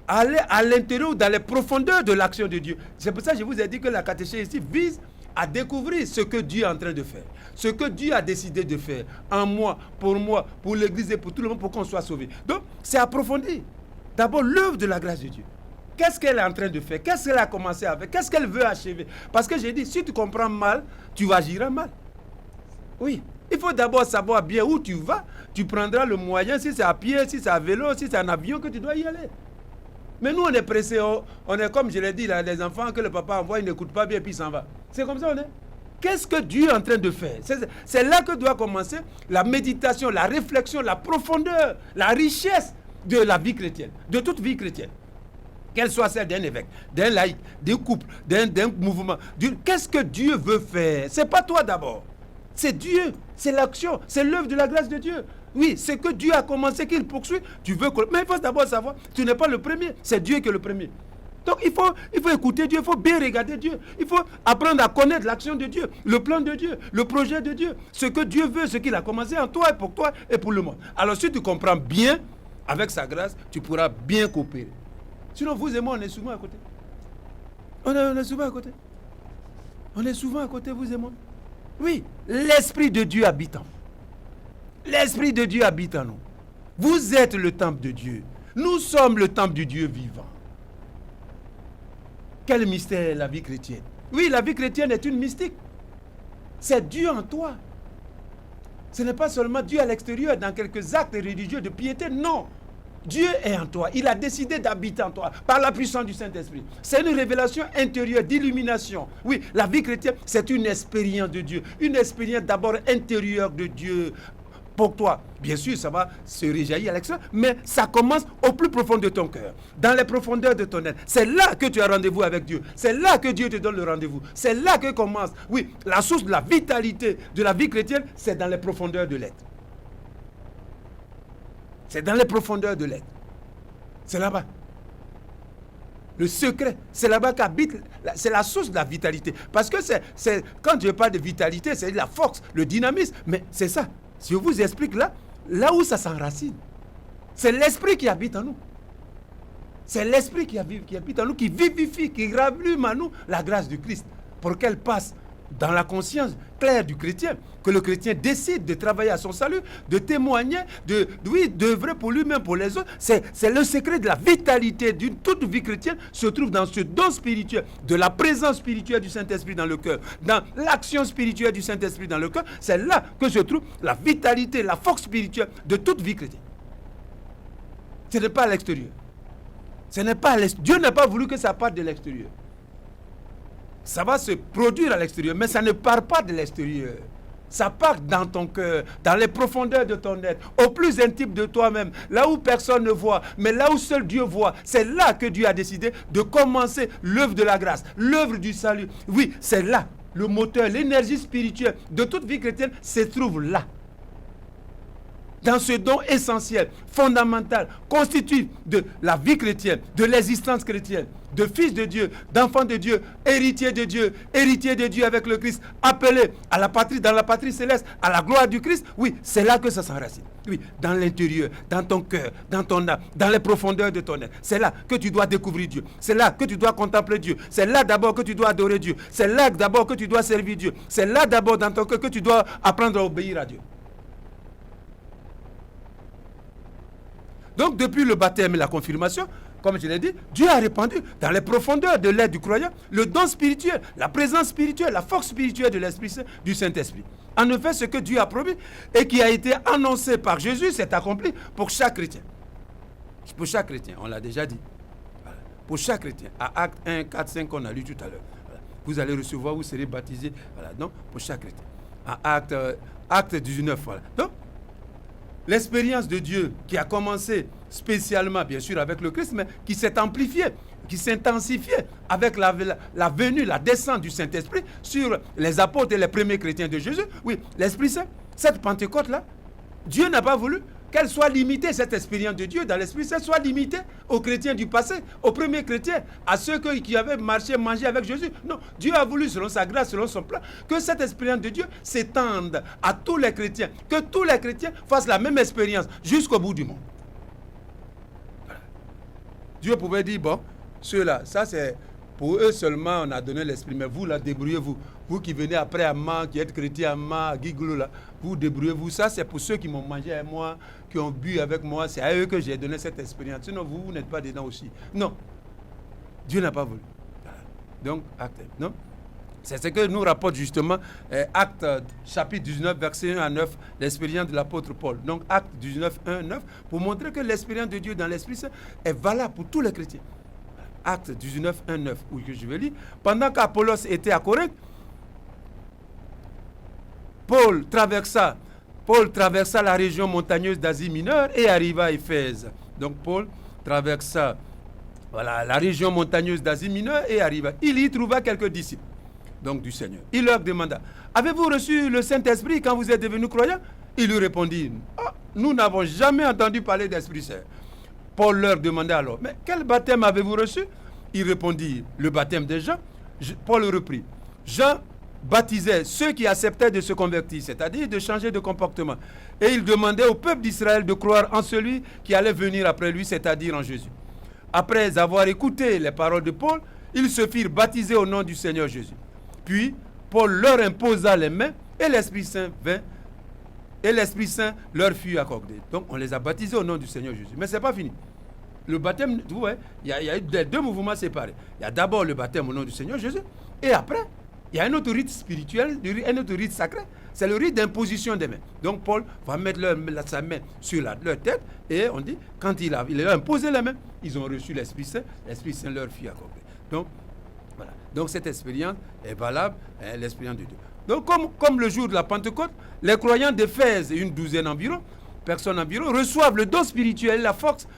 à l'intérieur ou dans les profondeurs de l'action de Dieu. C'est pour ça que je vous ai dit que la catéchèse ici vise à découvrir ce que Dieu est en train de faire. Ce que Dieu a décidé de faire en moi, pour l'Église et pour tout le monde, pour qu'on soit sauvé. Donc, c'est approfondir. D'abord, l'œuvre de la grâce de Dieu. Qu'est-ce qu'elle est en train de faire? Qu'est-ce qu'elle a commencé avec? Qu'est-ce qu'elle veut achever? Parce que j'ai dit, si tu comprends mal, tu agiras mal. Oui. Il faut d'abord savoir bien où tu vas. Tu prendras le moyen, si c'est à pied, si c'est à vélo, si c'est un avion, que tu dois y aller. Mais nous, on est pressés. On est comme je l'ai dit, là, les enfants que le papa envoie, ils n'écoutent pas bien, puis ils s'en vont. C'est comme ça on est. Qu'est-ce que Dieu est en train de faire? C'est là que doit commencer la méditation, la réflexion, la profondeur, la richesse de la vie chrétienne, de toute vie chrétienne. Qu'elle soit celle d'un évêque, d'un laïc, d'un couple, d'un mouvement. Qu'est-ce que Dieu veut faire? C'est pas toi d'abord. C'est Dieu, c'est l'action, c'est l'œuvre de la grâce de Dieu. Oui, c'est que Dieu a commencé, qu'il poursuit. Mais il faut d'abord savoir, tu n'es pas le premier, c'est Dieu qui est le premier. Donc il faut écouter Dieu, il faut bien regarder Dieu. Il faut apprendre à connaître l'action de Dieu, le plan de Dieu, le projet de Dieu. Ce que Dieu veut, ce qu'il a commencé en toi et pour le monde. Alors si tu comprends bien, avec sa grâce, tu pourras bien coopérer. Sinon, vous et moi, on est souvent à côté. On est souvent à côté. On est souvent à côté, vous et moi. Oui, l'Esprit de Dieu habite en vous. L'Esprit de Dieu habite en nous. Vous êtes le temple de Dieu. Nous sommes le temple du Dieu vivant. Quel mystère la vie chrétienne. Oui, la vie chrétienne est une mystique. C'est Dieu en toi. Ce n'est pas seulement Dieu à l'extérieur, dans quelques actes religieux de piété, non. Dieu est en toi. Il a décidé d'habiter en toi par la puissance du Saint-Esprit. C'est une révélation intérieure, d'illumination. Oui, la vie chrétienne, c'est une expérience de Dieu. Une expérience d'abord intérieure de Dieu pour toi. Bien sûr, ça va se réjaillir à l'extérieur, mais ça commence au plus profond de ton cœur, dans les profondeurs de ton être. C'est là que tu as rendez-vous avec Dieu. C'est là que Dieu te donne le rendez-vous. C'est là que commence. Oui, la source de la vitalité de la vie chrétienne, c'est dans les profondeurs de l'être. C'est dans les profondeurs de l'être. C'est là-bas. Le secret, c'est là-bas qu'habite, c'est la source de la vitalité. Parce que quand je parle de vitalité, c'est la force, le dynamisme. Mais c'est ça. Si je vous explique là où ça s'enracine, c'est l'esprit qui habite en nous. C'est l'esprit qui habite en nous, qui vivifie, qui rallume en nous la grâce du Christ pour qu'elle passe, dans la conscience claire du chrétien, que le chrétien décide de travailler à son salut, de témoigner, d'œuvrer pour lui-même, pour les autres. C'est le secret de la vitalité d'une toute vie chrétienne se trouve dans ce don spirituel, de la présence spirituelle du Saint-Esprit dans le cœur, dans l'action spirituelle du Saint-Esprit dans le cœur. C'est là que se trouve la vitalité, la force spirituelle de toute vie chrétienne. Ce n'est pas à l'extérieur. Dieu n'a pas voulu que ça parte de l'extérieur. Ça va se produire à l'extérieur, mais ça ne part pas de l'extérieur. Ça part dans ton cœur, dans les profondeurs de ton être, au plus intime de toi-même, là où personne ne voit, mais là où seul Dieu voit. C'est là que Dieu a décidé de commencer l'œuvre de la grâce, l'œuvre du salut. Oui, c'est là. Le moteur, l'énergie spirituelle de toute vie chrétienne se trouve là. Dans ce don essentiel, fondamental, constitué de la vie chrétienne, de l'existence chrétienne, de fils de Dieu, d'enfants de Dieu, héritier de Dieu avec le Christ, appelé à la patrie, dans la patrie céleste, à la gloire du Christ. Oui, c'est là que ça s'enracine. Oui, dans l'intérieur, dans ton cœur, dans ton âme, dans les profondeurs de ton être. C'est là que tu dois découvrir Dieu. C'est là que tu dois contempler Dieu. C'est là d'abord que tu dois adorer Dieu. C'est là d'abord que tu dois servir Dieu. C'est là d'abord dans ton cœur que tu dois apprendre à obéir à Dieu. Donc, depuis le baptême et la confirmation, comme je l'ai dit, Dieu a répandu dans les profondeurs de l'être du croyant le don spirituel, la présence spirituelle, la force spirituelle de l'Esprit Saint, du Saint-Esprit. En effet, ce que Dieu a promis et qui a été annoncé par Jésus s'est accompli pour chaque chrétien. Pour chaque chrétien, on l'a déjà dit. Voilà. Pour chaque chrétien, à Actes 1, 4, 5 qu'on a lu tout à l'heure. Voilà. Vous allez recevoir, vous serez baptisés. Voilà. Donc, pour chaque chrétien. À Acte 19, voilà. Donc, l'expérience de Dieu qui a commencé spécialement, bien sûr, avec le Christ, mais qui s'est amplifiée, qui s'intensifiait avec la venue, la descente du Saint-Esprit sur les apôtres et les premiers chrétiens de Jésus. Oui, l'Esprit Saint, cette Pentecôte-là, Dieu n'a pas voulu qu'elle soit limitée, cette expérience de Dieu dans l'Esprit Saint soit limitée aux chrétiens du passé, aux premiers chrétiens, à ceux qui avaient marché, mangé avec Jésus. Non, Dieu a voulu, selon sa grâce, selon son plan, que cette expérience de Dieu s'étende à tous les chrétiens, que tous les chrétiens fassent la même expérience jusqu'au bout du monde. Voilà. Dieu pouvait dire, bon, ceux-là, ça c'est pour eux seulement on a donné l'esprit, mais vous là, débrouillez-vous. Vous qui venez après à Mans, qui êtes chrétien à Mans, à Guiglou, là, vous débrouillez-vous. Ça c'est pour ceux qui m'ont mangé avec moi, qui ont bu avec moi. C'est à eux que j'ai donné cette expérience. Sinon vous n'êtes pas dedans aussi. Non. Dieu n'a pas voulu. Voilà. Donc, acte. Non. C'est ce que nous rapporte justement Acte chapitre 19, verset 1 à 9, l'expérience de l'apôtre Paul. Donc, Acte 19, 1, 9, pour montrer que l'expérience de Dieu dans l'Esprit Saint est valable pour tous les chrétiens. Acte 19, 1, 9, où je vais lire. Pendant qu'Apollos était à Corinthe, Paul traversa la région montagneuse d'Asie mineure et arriva à Éphèse. Donc, Paul traversa la région montagneuse d'Asie mineure et arriva. Il y trouva quelques disciples. Donc du Seigneur. Il leur demanda, avez-vous reçu le Saint-Esprit quand vous êtes devenus croyants? Ils lui répondirent, nous n'avons jamais entendu parler d'Esprit Saint. Paul leur demanda alors, mais quel baptême avez-vous reçu? Ils répondirent, le baptême de Jean. Paul reprit, Jean baptisait ceux qui acceptaient de se convertir, c'est-à-dire de changer de comportement. Et il demandait au peuple d'Israël de croire en celui qui allait venir après lui, c'est-à-dire en Jésus. Après avoir écouté les paroles de Paul, ils se firent baptiser au nom du Seigneur Jésus. Puis, Paul leur imposa les mains et l'Esprit Saint vint et l'Esprit Saint leur fut accordé. Donc, on les a baptisés au nom du Seigneur Jésus. Mais ce n'est pas fini. Le baptême, vous voyez, il y a eu deux mouvements séparés. Il y a d'abord le baptême au nom du Seigneur Jésus et après, il y a un autre rite spirituel, un autre rite sacré. C'est le rite d'imposition des mains. Donc, Paul va mettre sa main sur leur tête et on dit, quand il a imposé les mains, ils ont reçu l'Esprit Saint leur fut accordé. Donc, voilà. Donc cette expérience est valable, l'expérience de Dieu. Donc comme le jour de la Pentecôte, les croyants d'Éphèse, une douzaine environ, personnes environ, reçoivent le don spirituel, la force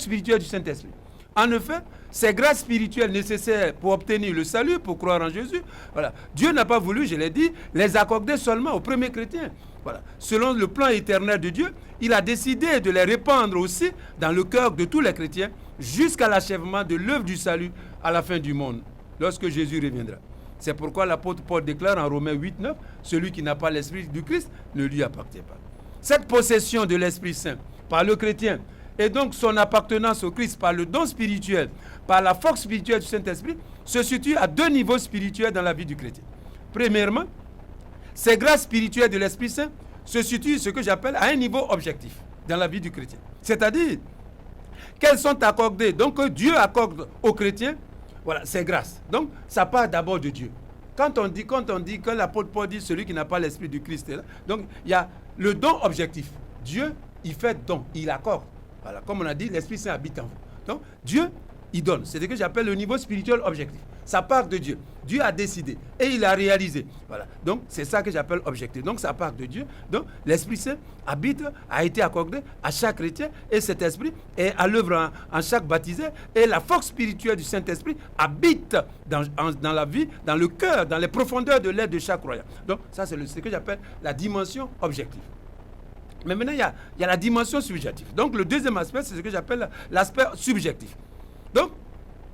spirituelle du Saint-Esprit. En effet, ces grâces spirituelles nécessaires pour obtenir le salut, pour croire en Jésus, voilà. Dieu n'a pas voulu, je l'ai dit, les accorder seulement aux premiers chrétiens. Voilà. Selon le plan éternel de Dieu, il a décidé de les répandre aussi dans le cœur de tous les chrétiens jusqu'à l'achèvement de l'œuvre du salut à la fin du monde, lorsque Jésus reviendra. C'est pourquoi l'apôtre Paul déclare en Romains 8, 9, celui qui n'a pas l'Esprit du Christ ne lui appartient pas. Cette possession de l'Esprit Saint par le chrétien et donc son appartenance au Christ par le don spirituel, par la force spirituelle du Saint-Esprit, se situe à 2 niveaux spirituels dans la vie du chrétien. Premièrement, ces grâces spirituelles de l'Esprit Saint se situent ce que j'appelle à un niveau objectif dans la vie du chrétien. C'est-à-dire qu'elles sont accordées, donc que Dieu accorde aux chrétiens, voilà, ces grâces. Donc ça part d'abord de Dieu. Quand on dit que l'apôtre Paul dit celui qui n'a pas l'esprit du Christ est là, donc il y a le don objectif. Dieu, il fait don, il accorde. Voilà, comme on a dit, l'Esprit Saint habite en vous. Donc Dieu, il donne. C'est ce que j'appelle le niveau spirituel objectif. Ça part de Dieu. Dieu a décidé et il a réalisé. Voilà. Donc c'est ça que j'appelle objectif. Donc ça part de Dieu. Donc l'Esprit Saint habite, a été accordé à chaque chrétien et cet esprit est à l'œuvre en chaque baptisé et la force spirituelle du Saint-Esprit habite dans la vie, dans le cœur, dans les profondeurs de l'être de chaque croyant. Donc ça c'est ce que j'appelle la dimension objective. Mais maintenant il y a la dimension subjective. Donc le deuxième aspect c'est ce que j'appelle l'aspect subjectif. Donc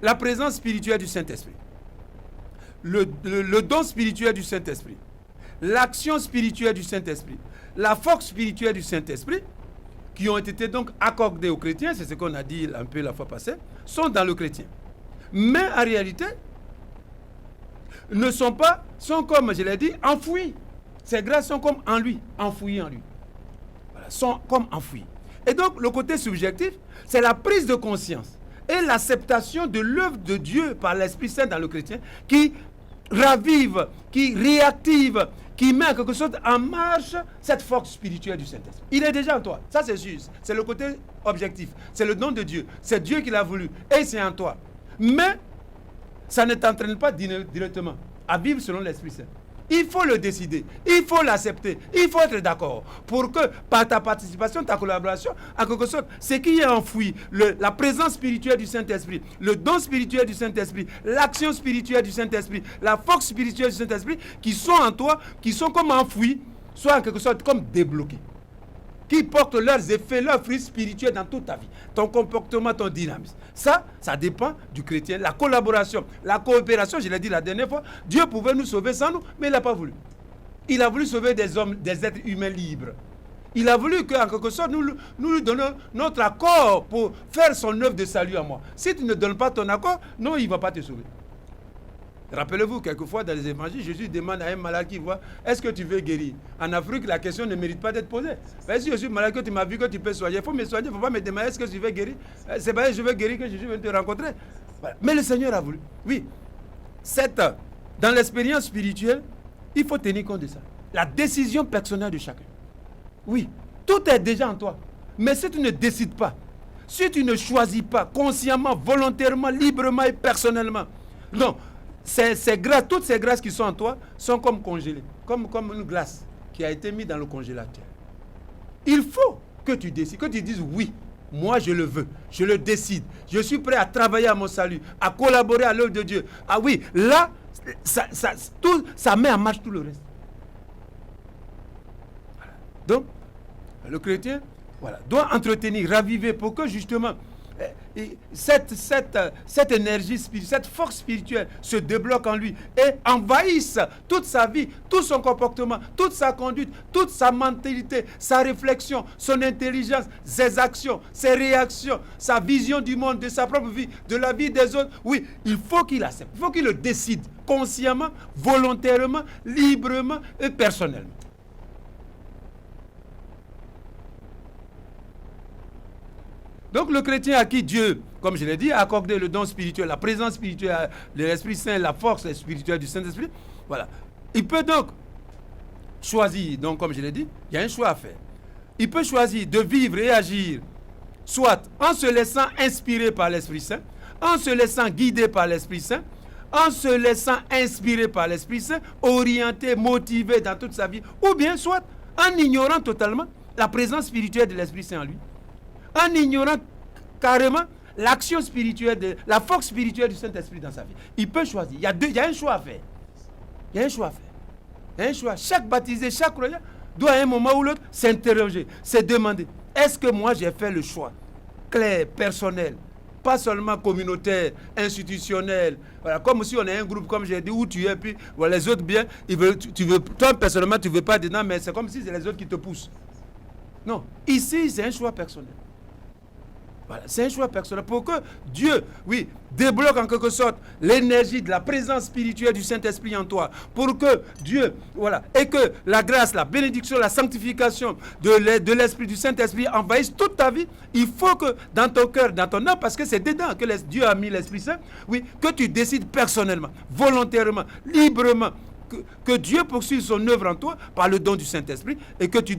la présence spirituelle du Saint-Esprit, le don spirituel du Saint-Esprit, l'action spirituelle du Saint-Esprit, la force spirituelle du Saint-Esprit, qui ont été donc accordés aux chrétiens, c'est ce qu'on a dit un peu la fois passée, sont dans le chrétien. Mais en réalité, sont comme je l'ai dit, enfouis. Ces grâces sont comme en lui, enfouies en lui. Voilà, sont comme enfouies. Et donc le côté subjectif, c'est la prise de conscience et l'acceptation de l'œuvre de Dieu par l'Esprit Saint dans le chrétien qui ravive, qui réactive, qui met en quelque sorte en marche cette force spirituelle du Saint-Esprit. Il est déjà en toi, ça c'est juste, c'est le côté objectif, c'est le don de Dieu, c'est Dieu qui l'a voulu et c'est en toi. Mais ça ne t'entraîne pas directement à vivre selon l'Esprit Saint. Il faut le décider, il faut l'accepter, il faut être d'accord pour que par ta participation, ta collaboration, en quelque sorte, ce qui est enfoui, la présence spirituelle du Saint-Esprit, le don spirituel du Saint-Esprit, l'action spirituelle du Saint-Esprit, la force spirituelle du Saint-Esprit, qui sont en toi, qui sont comme enfouis, soit en quelque sorte comme débloqués, qui portent leurs effets, leurs fruits spirituels dans toute ta vie, ton comportement, ton dynamisme. Ça dépend du chrétien. La collaboration, la coopération, je l'ai dit la dernière fois, Dieu pouvait nous sauver sans nous, mais il n'a pas voulu. Il a voulu sauver des hommes, des êtres humains libres. Il a voulu qu'en quelque sorte, nous lui donnions notre accord pour faire son œuvre de salut à moi. Si tu ne donnes pas ton accord, non, il ne va pas te sauver. Rappelez-vous, quelquefois dans les évangiles, Jésus demande à un malade qui voit, est-ce que tu veux guérir? En Afrique, la question ne mérite pas d'être posée. Mais si je suis malade, que tu m'as vu que tu peux soigner, il faut me soigner, il ne faut pas me demander, est-ce que tu veux guérir? C'est pas je veux guérir que Jésus vient te rencontrer. Voilà. Mais le Seigneur a voulu. Oui, dans l'expérience spirituelle, il faut tenir compte de ça. La décision personnelle de chacun. Oui, tout est déjà en toi. Mais si tu ne décides pas, si tu ne choisis pas consciemment, volontairement, librement et personnellement, non, toutes ces grâces qui sont en toi sont comme congelées, comme une glace qui a été mise dans le congélateur. Il faut que tu décides, que tu dises oui, moi je le veux, je le décide, je suis prêt à travailler à mon salut, à collaborer à l'œuvre de Dieu. Ah oui, là, ça met en marche tout le reste. Voilà. Donc, le chrétien doit entretenir, raviver pour que justement cette énergie spirituelle, cette force spirituelle se débloque en lui et envahisse toute sa vie, tout son comportement, toute sa conduite, toute sa mentalité, sa réflexion, son intelligence, ses actions, ses réactions, sa vision du monde, de sa propre vie, de la vie des autres. Oui, il faut qu'il accepte, il faut qu'il le décide consciemment, volontairement, librement et personnellement. Donc le chrétien à qui Dieu, comme je l'ai dit, a accordé le don spirituel, la présence spirituelle de l'Esprit Saint, la force spirituelle du Saint-Esprit, voilà. Il peut donc choisir, donc comme je l'ai dit, il y a un choix à faire. Il peut choisir de vivre et agir, soit en se laissant inspirer par l'Esprit Saint, en se laissant guider par l'Esprit Saint, en se laissant inspirer par l'Esprit Saint, orienté, motivé dans toute sa vie, ou bien soit en ignorant totalement la présence spirituelle de l'Esprit Saint en lui, en ignorant carrément l'action spirituelle, la force spirituelle du Saint-Esprit dans sa vie. Il peut choisir. Il y a un choix à faire. Il y a un choix à faire. Il y a un choix. Chaque baptisé, chaque croyant doit à un moment ou l'autre s'interroger, se demander, est-ce que moi j'ai fait le choix clair, personnel, pas seulement communautaire, institutionnel, voilà, comme si on est un groupe, comme j'ai dit, où tu es, puis voilà, les autres bien, toi personnellement tu ne veux pas dedans, mais c'est comme si c'est les autres qui te poussent. Non, ici c'est un choix personnel. Voilà, c'est un choix personnel pour que Dieu, oui, débloque en quelque sorte l'énergie de la présence spirituelle du Saint-Esprit en toi. Pour que Dieu, voilà, et que la grâce, la bénédiction, la sanctification de l'Esprit, du Saint-Esprit envahisse toute ta vie. Il faut que dans ton cœur, dans ton âme, parce que c'est dedans que Dieu a mis l'Esprit Saint, oui, que tu décides personnellement, volontairement, librement, que Dieu poursuive son œuvre en toi par le don du Saint-Esprit et que tu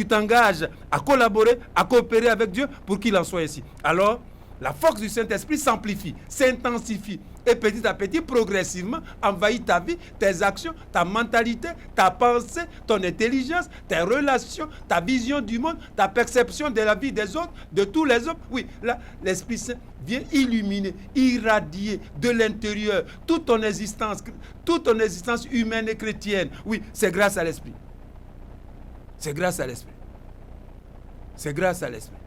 t'engages à collaborer, à coopérer avec Dieu pour qu'il en soit ainsi. Alors, la force du Saint-Esprit s'amplifie, s'intensifie et petit à petit, progressivement, envahit ta vie, tes actions, ta mentalité, ta pensée, ton intelligence, tes relations, ta vision du monde, ta perception de la vie des autres, de tous les hommes. Oui, là, l'Esprit Saint vient illuminer, irradier de l'intérieur toute ton existence humaine et chrétienne. Oui, c'est grâce à l'Esprit. C'est grâce à l'Esprit. C'est grâce à l'Esprit.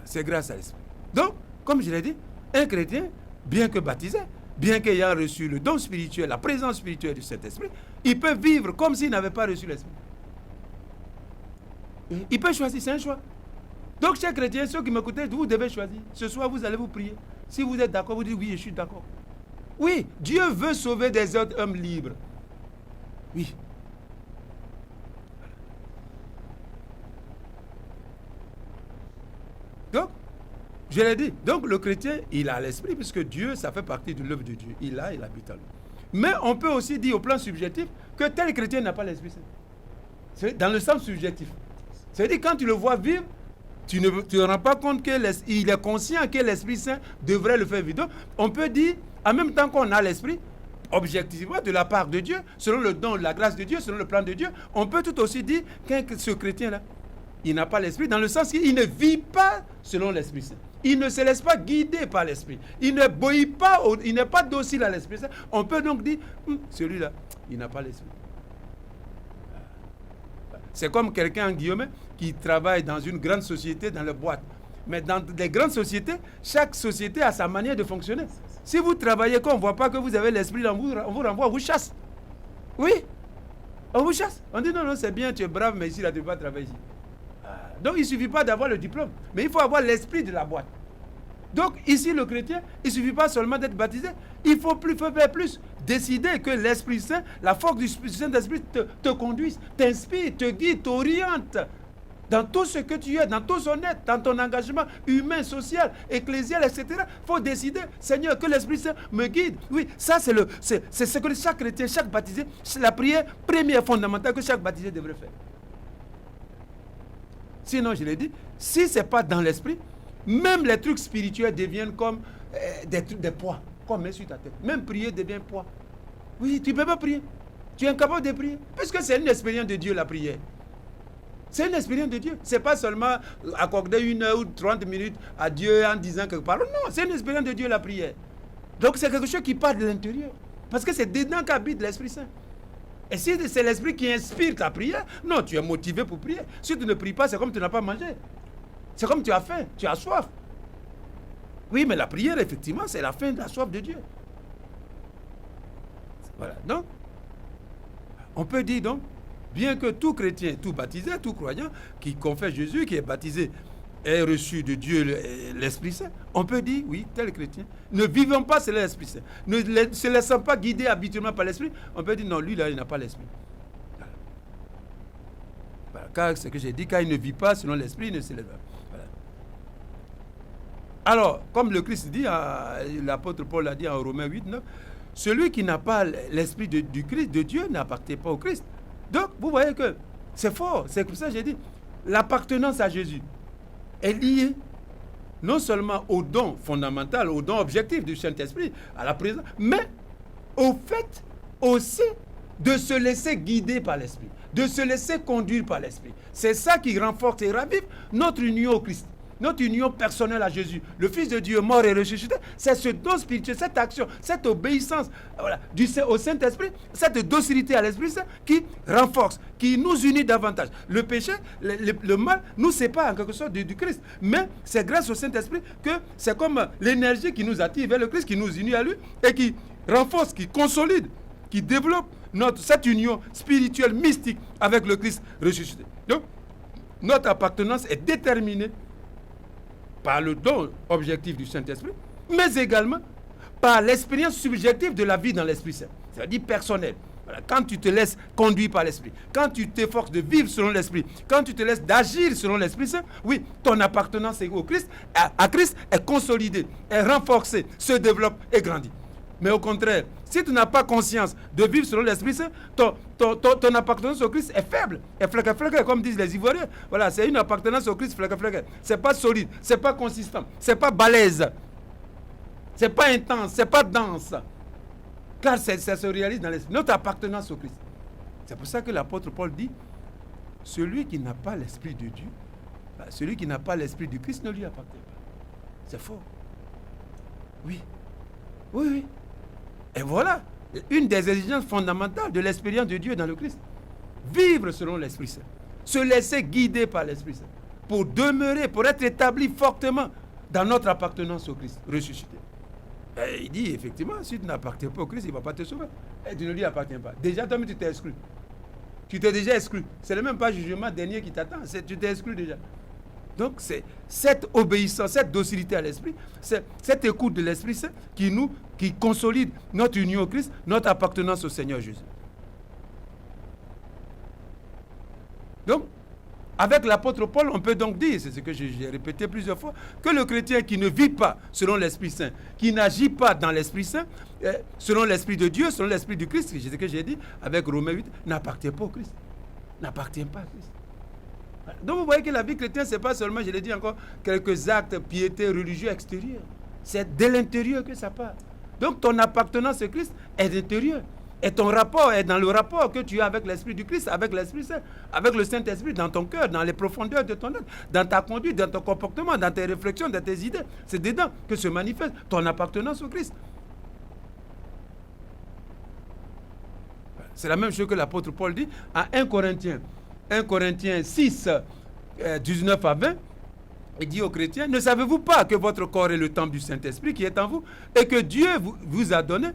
C'est grâce à l'Esprit. Donc, comme je l'ai dit, un chrétien, bien que baptisé, bien qu'ayant reçu le don spirituel, la présence spirituelle du Saint-Esprit, il peut vivre comme s'il n'avait pas reçu l'Esprit. Il peut choisir, c'est un choix. Donc, chers chrétiens, ceux qui m'écoutez, vous devez choisir. Ce soir, vous allez vous prier. Si vous êtes d'accord, vous dites oui, je suis d'accord. Oui, Dieu veut sauver des autres hommes libres. Oui. Donc, je l'ai dit, donc le chrétien, il a l'esprit, puisque Dieu, ça fait partie de l'œuvre de Dieu. Il habite en lui. Mais on peut aussi dire au plan subjectif que tel chrétien n'a pas l'Esprit Saint. C'est dans le sens subjectif. C'est-à-dire quand tu le vois vivre, tu ne te rends pas compte qu'il est conscient que l'Esprit Saint devrait le faire vivre. Donc, on peut dire, en même temps qu'on a l'Esprit, objectivement, de la part de Dieu, selon le don, la grâce de Dieu, selon le plan de Dieu, on peut tout aussi dire que ce chrétien-là, il n'a pas l'Esprit, dans le sens qu'il ne vit pas selon l'Esprit Saint. Il ne se laisse pas guider par l'Esprit. Il ne bouille pas, il n'est pas docile à l'Esprit Saint. On peut donc dire, celui-là, il n'a pas l'Esprit. C'est comme quelqu'un, en guillemets, qui travaille dans une grande société, dans la boîte. Mais dans les grandes sociétés, chaque société a sa manière de fonctionner. Si vous travaillez qu'on ne voit pas que vous avez l'Esprit, on vous renvoie, on vous chasse. Oui, on vous chasse. On dit non, c'est bien, tu es brave, mais ici, là, tu ne peux pas travailler ici. Donc, il ne suffit pas d'avoir le diplôme, mais il faut avoir l'esprit de la boîte. Donc, ici, le chrétien, il ne suffit pas seulement d'être baptisé, il faut faire plus. Décider que l'Esprit Saint, la force du Saint-Esprit te conduise, t'inspire, te guide, t'oriente dans tout ce que tu es, dans tout son être, dans ton engagement humain, social, ecclésial, etc. Il faut décider, Seigneur, que l'Esprit Saint me guide. Oui, ça, c'est ce que chaque chrétien, chaque baptisé, c'est la prière première fondamentale que chaque baptisé devrait faire. Sinon, je l'ai dit, si ce n'est pas dans l'esprit, même les trucs spirituels deviennent comme des poids, comme main sur ta tête. Même prier devient poids. Oui, tu ne peux pas prier. Tu es incapable de prier. Puisque c'est une expérience de Dieu, la prière. C'est une expérience de Dieu. Ce n'est pas seulement accorder 1 heure ou 30 minutes à Dieu en disant quelque part. Non, c'est une expérience de Dieu, la prière. Donc c'est quelque chose qui part de l'intérieur. Parce que c'est dedans qu'habite l'Esprit Saint. Et si c'est l'Esprit qui inspire ta prière, non, tu es motivé pour prier. Si tu ne pries pas, c'est comme tu n'as pas mangé. C'est comme tu as faim, tu as soif. Oui, mais la prière, effectivement, c'est la faim de la soif de Dieu. Voilà. Donc, on peut dire donc, bien que tout chrétien, tout baptisé, tout croyant, qui confesse Jésus, qui est baptisé, ait reçu de Dieu l'Esprit Saint, on peut dire, oui, tel chrétien, ne vivons pas selon l'Esprit Saint, ne se laissant pas guider habituellement par l'Esprit, on peut dire, non, lui, là, il n'a pas l'Esprit. Voilà. Car ce que j'ai dit, quand il ne vit pas selon l'Esprit, il ne se laisse pas. Voilà. Alors, comme le Christ dit, l'apôtre Paul l'a dit en Romains 8, 9, celui qui n'a pas l'Esprit du Christ, de Dieu, n'appartient pas au Christ. Donc, vous voyez que c'est fort, c'est comme ça que j'ai dit, l'appartenance à Jésus est liée non seulement au don fondamental, au don objectif du Saint-Esprit, à la présence, mais au fait aussi de se laisser guider par l'Esprit, de se laisser conduire par l'Esprit. C'est ça qui renforce et ravive notre union au Christ, notre union personnelle à Jésus, le Fils de Dieu mort et ressuscité. C'est ce don spirituel, cette action, cette obéissance au Saint-Esprit, cette docilité à l'Esprit Saint qui renforce, qui nous unit davantage. Le péché, le mal nous sépare en quelque sorte du Christ. Mais c'est grâce au Saint-Esprit que c'est comme l'énergie qui nous attire vers le Christ, qui nous unit à lui et qui renforce, qui consolide, qui développe cette union spirituelle, mystique avec le Christ ressuscité. Donc, notre appartenance est déterminée par le don objectif du Saint-Esprit, mais également par l'expérience subjective de la vie dans l'Esprit Saint, c'est-à-dire personnelle. Voilà, quand tu te laisses conduire par l'Esprit, quand tu t'efforces de vivre selon l'Esprit, quand tu te laisses d'agir selon l'Esprit Saint, oui, ton appartenance au Christ, à Christ est consolidée, est renforcée, se développe et grandit. Mais au contraire, si tu n'as pas conscience de vivre selon l'Esprit Saint, ton appartenance au Christ est faible, est flaque, comme disent les Ivoiriens. Voilà, c'est une appartenance au Christ flaque. C'est pas solide, c'est pas consistant, c'est pas balèze, c'est pas intense, c'est pas dense. Car ça se réalise dans l'esprit. Notre appartenance au Christ. C'est pour ça que l'apôtre Paul dit, celui qui n'a pas l'esprit de Dieu, celui qui n'a pas l'esprit du Christ ne lui appartient pas. C'est faux. Oui. Et voilà, une des exigences fondamentales de l'expérience de Dieu dans le Christ. Vivre selon l'Esprit Saint. Se laisser guider par l'Esprit Saint. Pour demeurer, pour être établi fortement dans notre appartenance au Christ ressuscité. Et il dit, effectivement, si tu n'appartiens pas au Christ, il ne va pas te sauver. Et tu ne lui appartiens pas. Déjà, toi, tu t'es exclu. Tu t'es déjà exclu. Ce n'est même pas le jugement dernier qui t'attend. Tu t'es exclu déjà. Donc, c'est cette obéissance, cette docilité à l'Esprit, cette écoute de l'Esprit Saint qui consolide notre union au Christ, notre appartenance au Seigneur Jésus. Donc, avec l'apôtre Paul, on peut donc dire, c'est ce que j'ai répété plusieurs fois, que le chrétien qui ne vit pas selon l'Esprit Saint, qui n'agit pas dans l'Esprit Saint, selon l'Esprit de Dieu, selon l'Esprit du Christ, c'est ce que j'ai dit avec Romains 8, n'appartient pas au Christ. N'appartient pas à Christ. Donc vous voyez que la vie chrétienne, ce n'est pas seulement, je l'ai dit encore, quelques actes piété religieux extérieurs. C'est de l'intérieur que ça part. Donc ton appartenance au Christ est intérieure. Et ton rapport est dans le rapport que tu as avec l'Esprit du Christ, avec l'Esprit Saint, avec le Saint-Esprit dans ton cœur, dans les profondeurs de ton être, dans ta conduite, dans ton comportement, dans tes réflexions, dans tes idées. C'est dedans que se manifeste ton appartenance au Christ. C'est la même chose que l'apôtre Paul dit à 1 Corinthiens 6, 19 à 20. Il dit aux chrétiens, ne savez-vous pas que votre corps est le temple du Saint-Esprit qui est en vous et que Dieu vous a donné?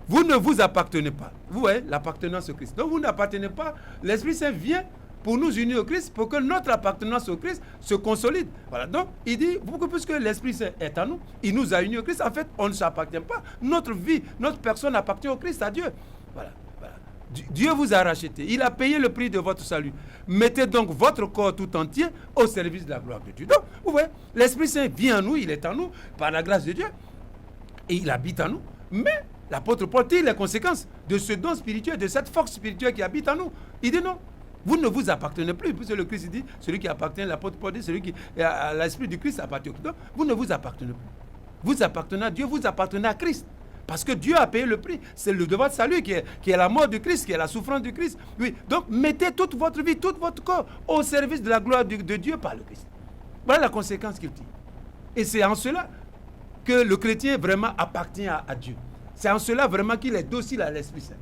Vous ne vous appartenez pas. Vous voyez, l'appartenance au Christ. Donc vous n'appartenez pas. L'Esprit Saint vient pour nous unir au Christ, pour que notre appartenance au Christ se consolide. Voilà. Donc il dit, puisque l'Esprit Saint est en nous, il nous a unis au Christ. En fait, on ne s'appartient pas. Notre vie, notre personne appartient au Christ, à Dieu. Voilà. Dieu vous a racheté. Il a payé le prix de votre salut. Mettez donc votre corps tout entier au service de la gloire de Dieu. Donc, vous voyez, l'Esprit Saint vient en nous, il est en nous, par la grâce de Dieu. Et il habite en nous. Mais l'apôtre Paul tire les conséquences de ce don spirituel, de cette force spirituelle qui habite en nous. Il dit non, vous ne vous appartenez plus. Puisque le Christ dit, celui qui appartient, l'apôtre Paul dit, celui qui à l'Esprit du Christ appartient. Donc, vous ne vous appartenez plus. Vous appartenez à Dieu, vous appartenez à Christ. Parce que Dieu a payé le prix. C'est le devoir de salut qui est la mort du Christ, qui est la souffrance du Christ. Oui. Donc, mettez toute votre vie, tout votre corps au service de la gloire de Dieu par le Christ. Voilà la conséquence qu'il tire. Et c'est en cela que le chrétien vraiment appartient à Dieu. C'est en cela vraiment qu'il est docile à l'Esprit Saint.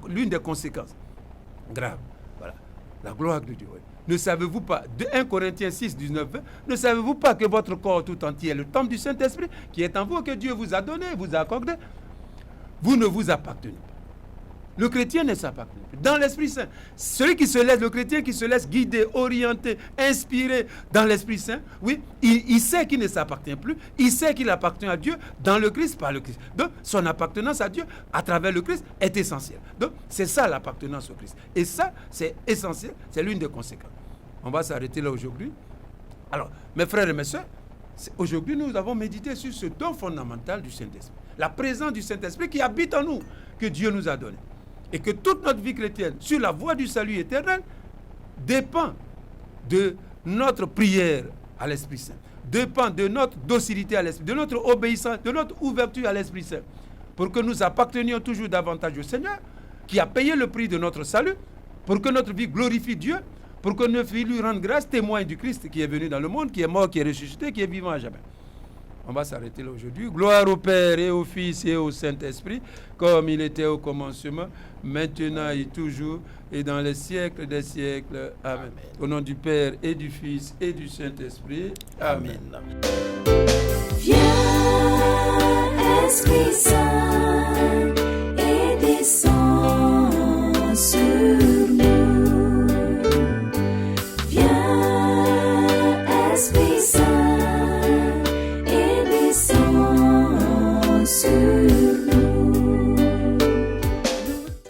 L'une des conséquences graves. Voilà. La gloire de Dieu. Oui. Ne savez-vous pas, de 1 Corinthiens 6, 19, 20, ne savez-vous pas que votre corps tout entier est le temple du Saint-Esprit qui est en vous, que Dieu vous a donné, vous a accordé? Vous ne vous appartenez pas. Le chrétien ne s'appartient plus. Dans l'Esprit Saint, le chrétien qui se laisse guider, orienter, inspirer dans l'Esprit Saint, oui, il sait qu'il ne s'appartient plus, il sait qu'il appartient à Dieu dans le Christ, par le Christ. Donc, son appartenance à Dieu, à travers le Christ, est essentielle. Donc, c'est ça l'appartenance au Christ. Et ça, c'est essentiel, c'est l'une des conséquences. On va s'arrêter là aujourd'hui. Alors, mes frères et mes sœurs, aujourd'hui, nous avons médité sur ce don fondamental du Saint-Esprit. La présence du Saint-Esprit qui habite en nous, que Dieu nous a donné. Et que toute notre vie chrétienne, sur la voie du salut éternel, dépend de notre prière à l'Esprit Saint, dépend de notre docilité à l'Esprit, de notre obéissance, de notre ouverture à l'Esprit Saint, pour que nous appartenions toujours davantage au Seigneur, qui a payé le prix de notre salut, pour que notre vie glorifie Dieu, pour que notre vie lui rende grâce, témoin du Christ qui est venu dans le monde, qui est mort, qui est ressuscité, qui est vivant à jamais. On va s'arrêter là aujourd'hui. Gloire au Père et au Fils et au Saint-Esprit, comme il était au commencement, maintenant et toujours, et dans les siècles des siècles. Amen. Amen. Au nom du Père et du Fils et du Saint-Esprit. Amen. Viens, Esprit Saint, et descends sur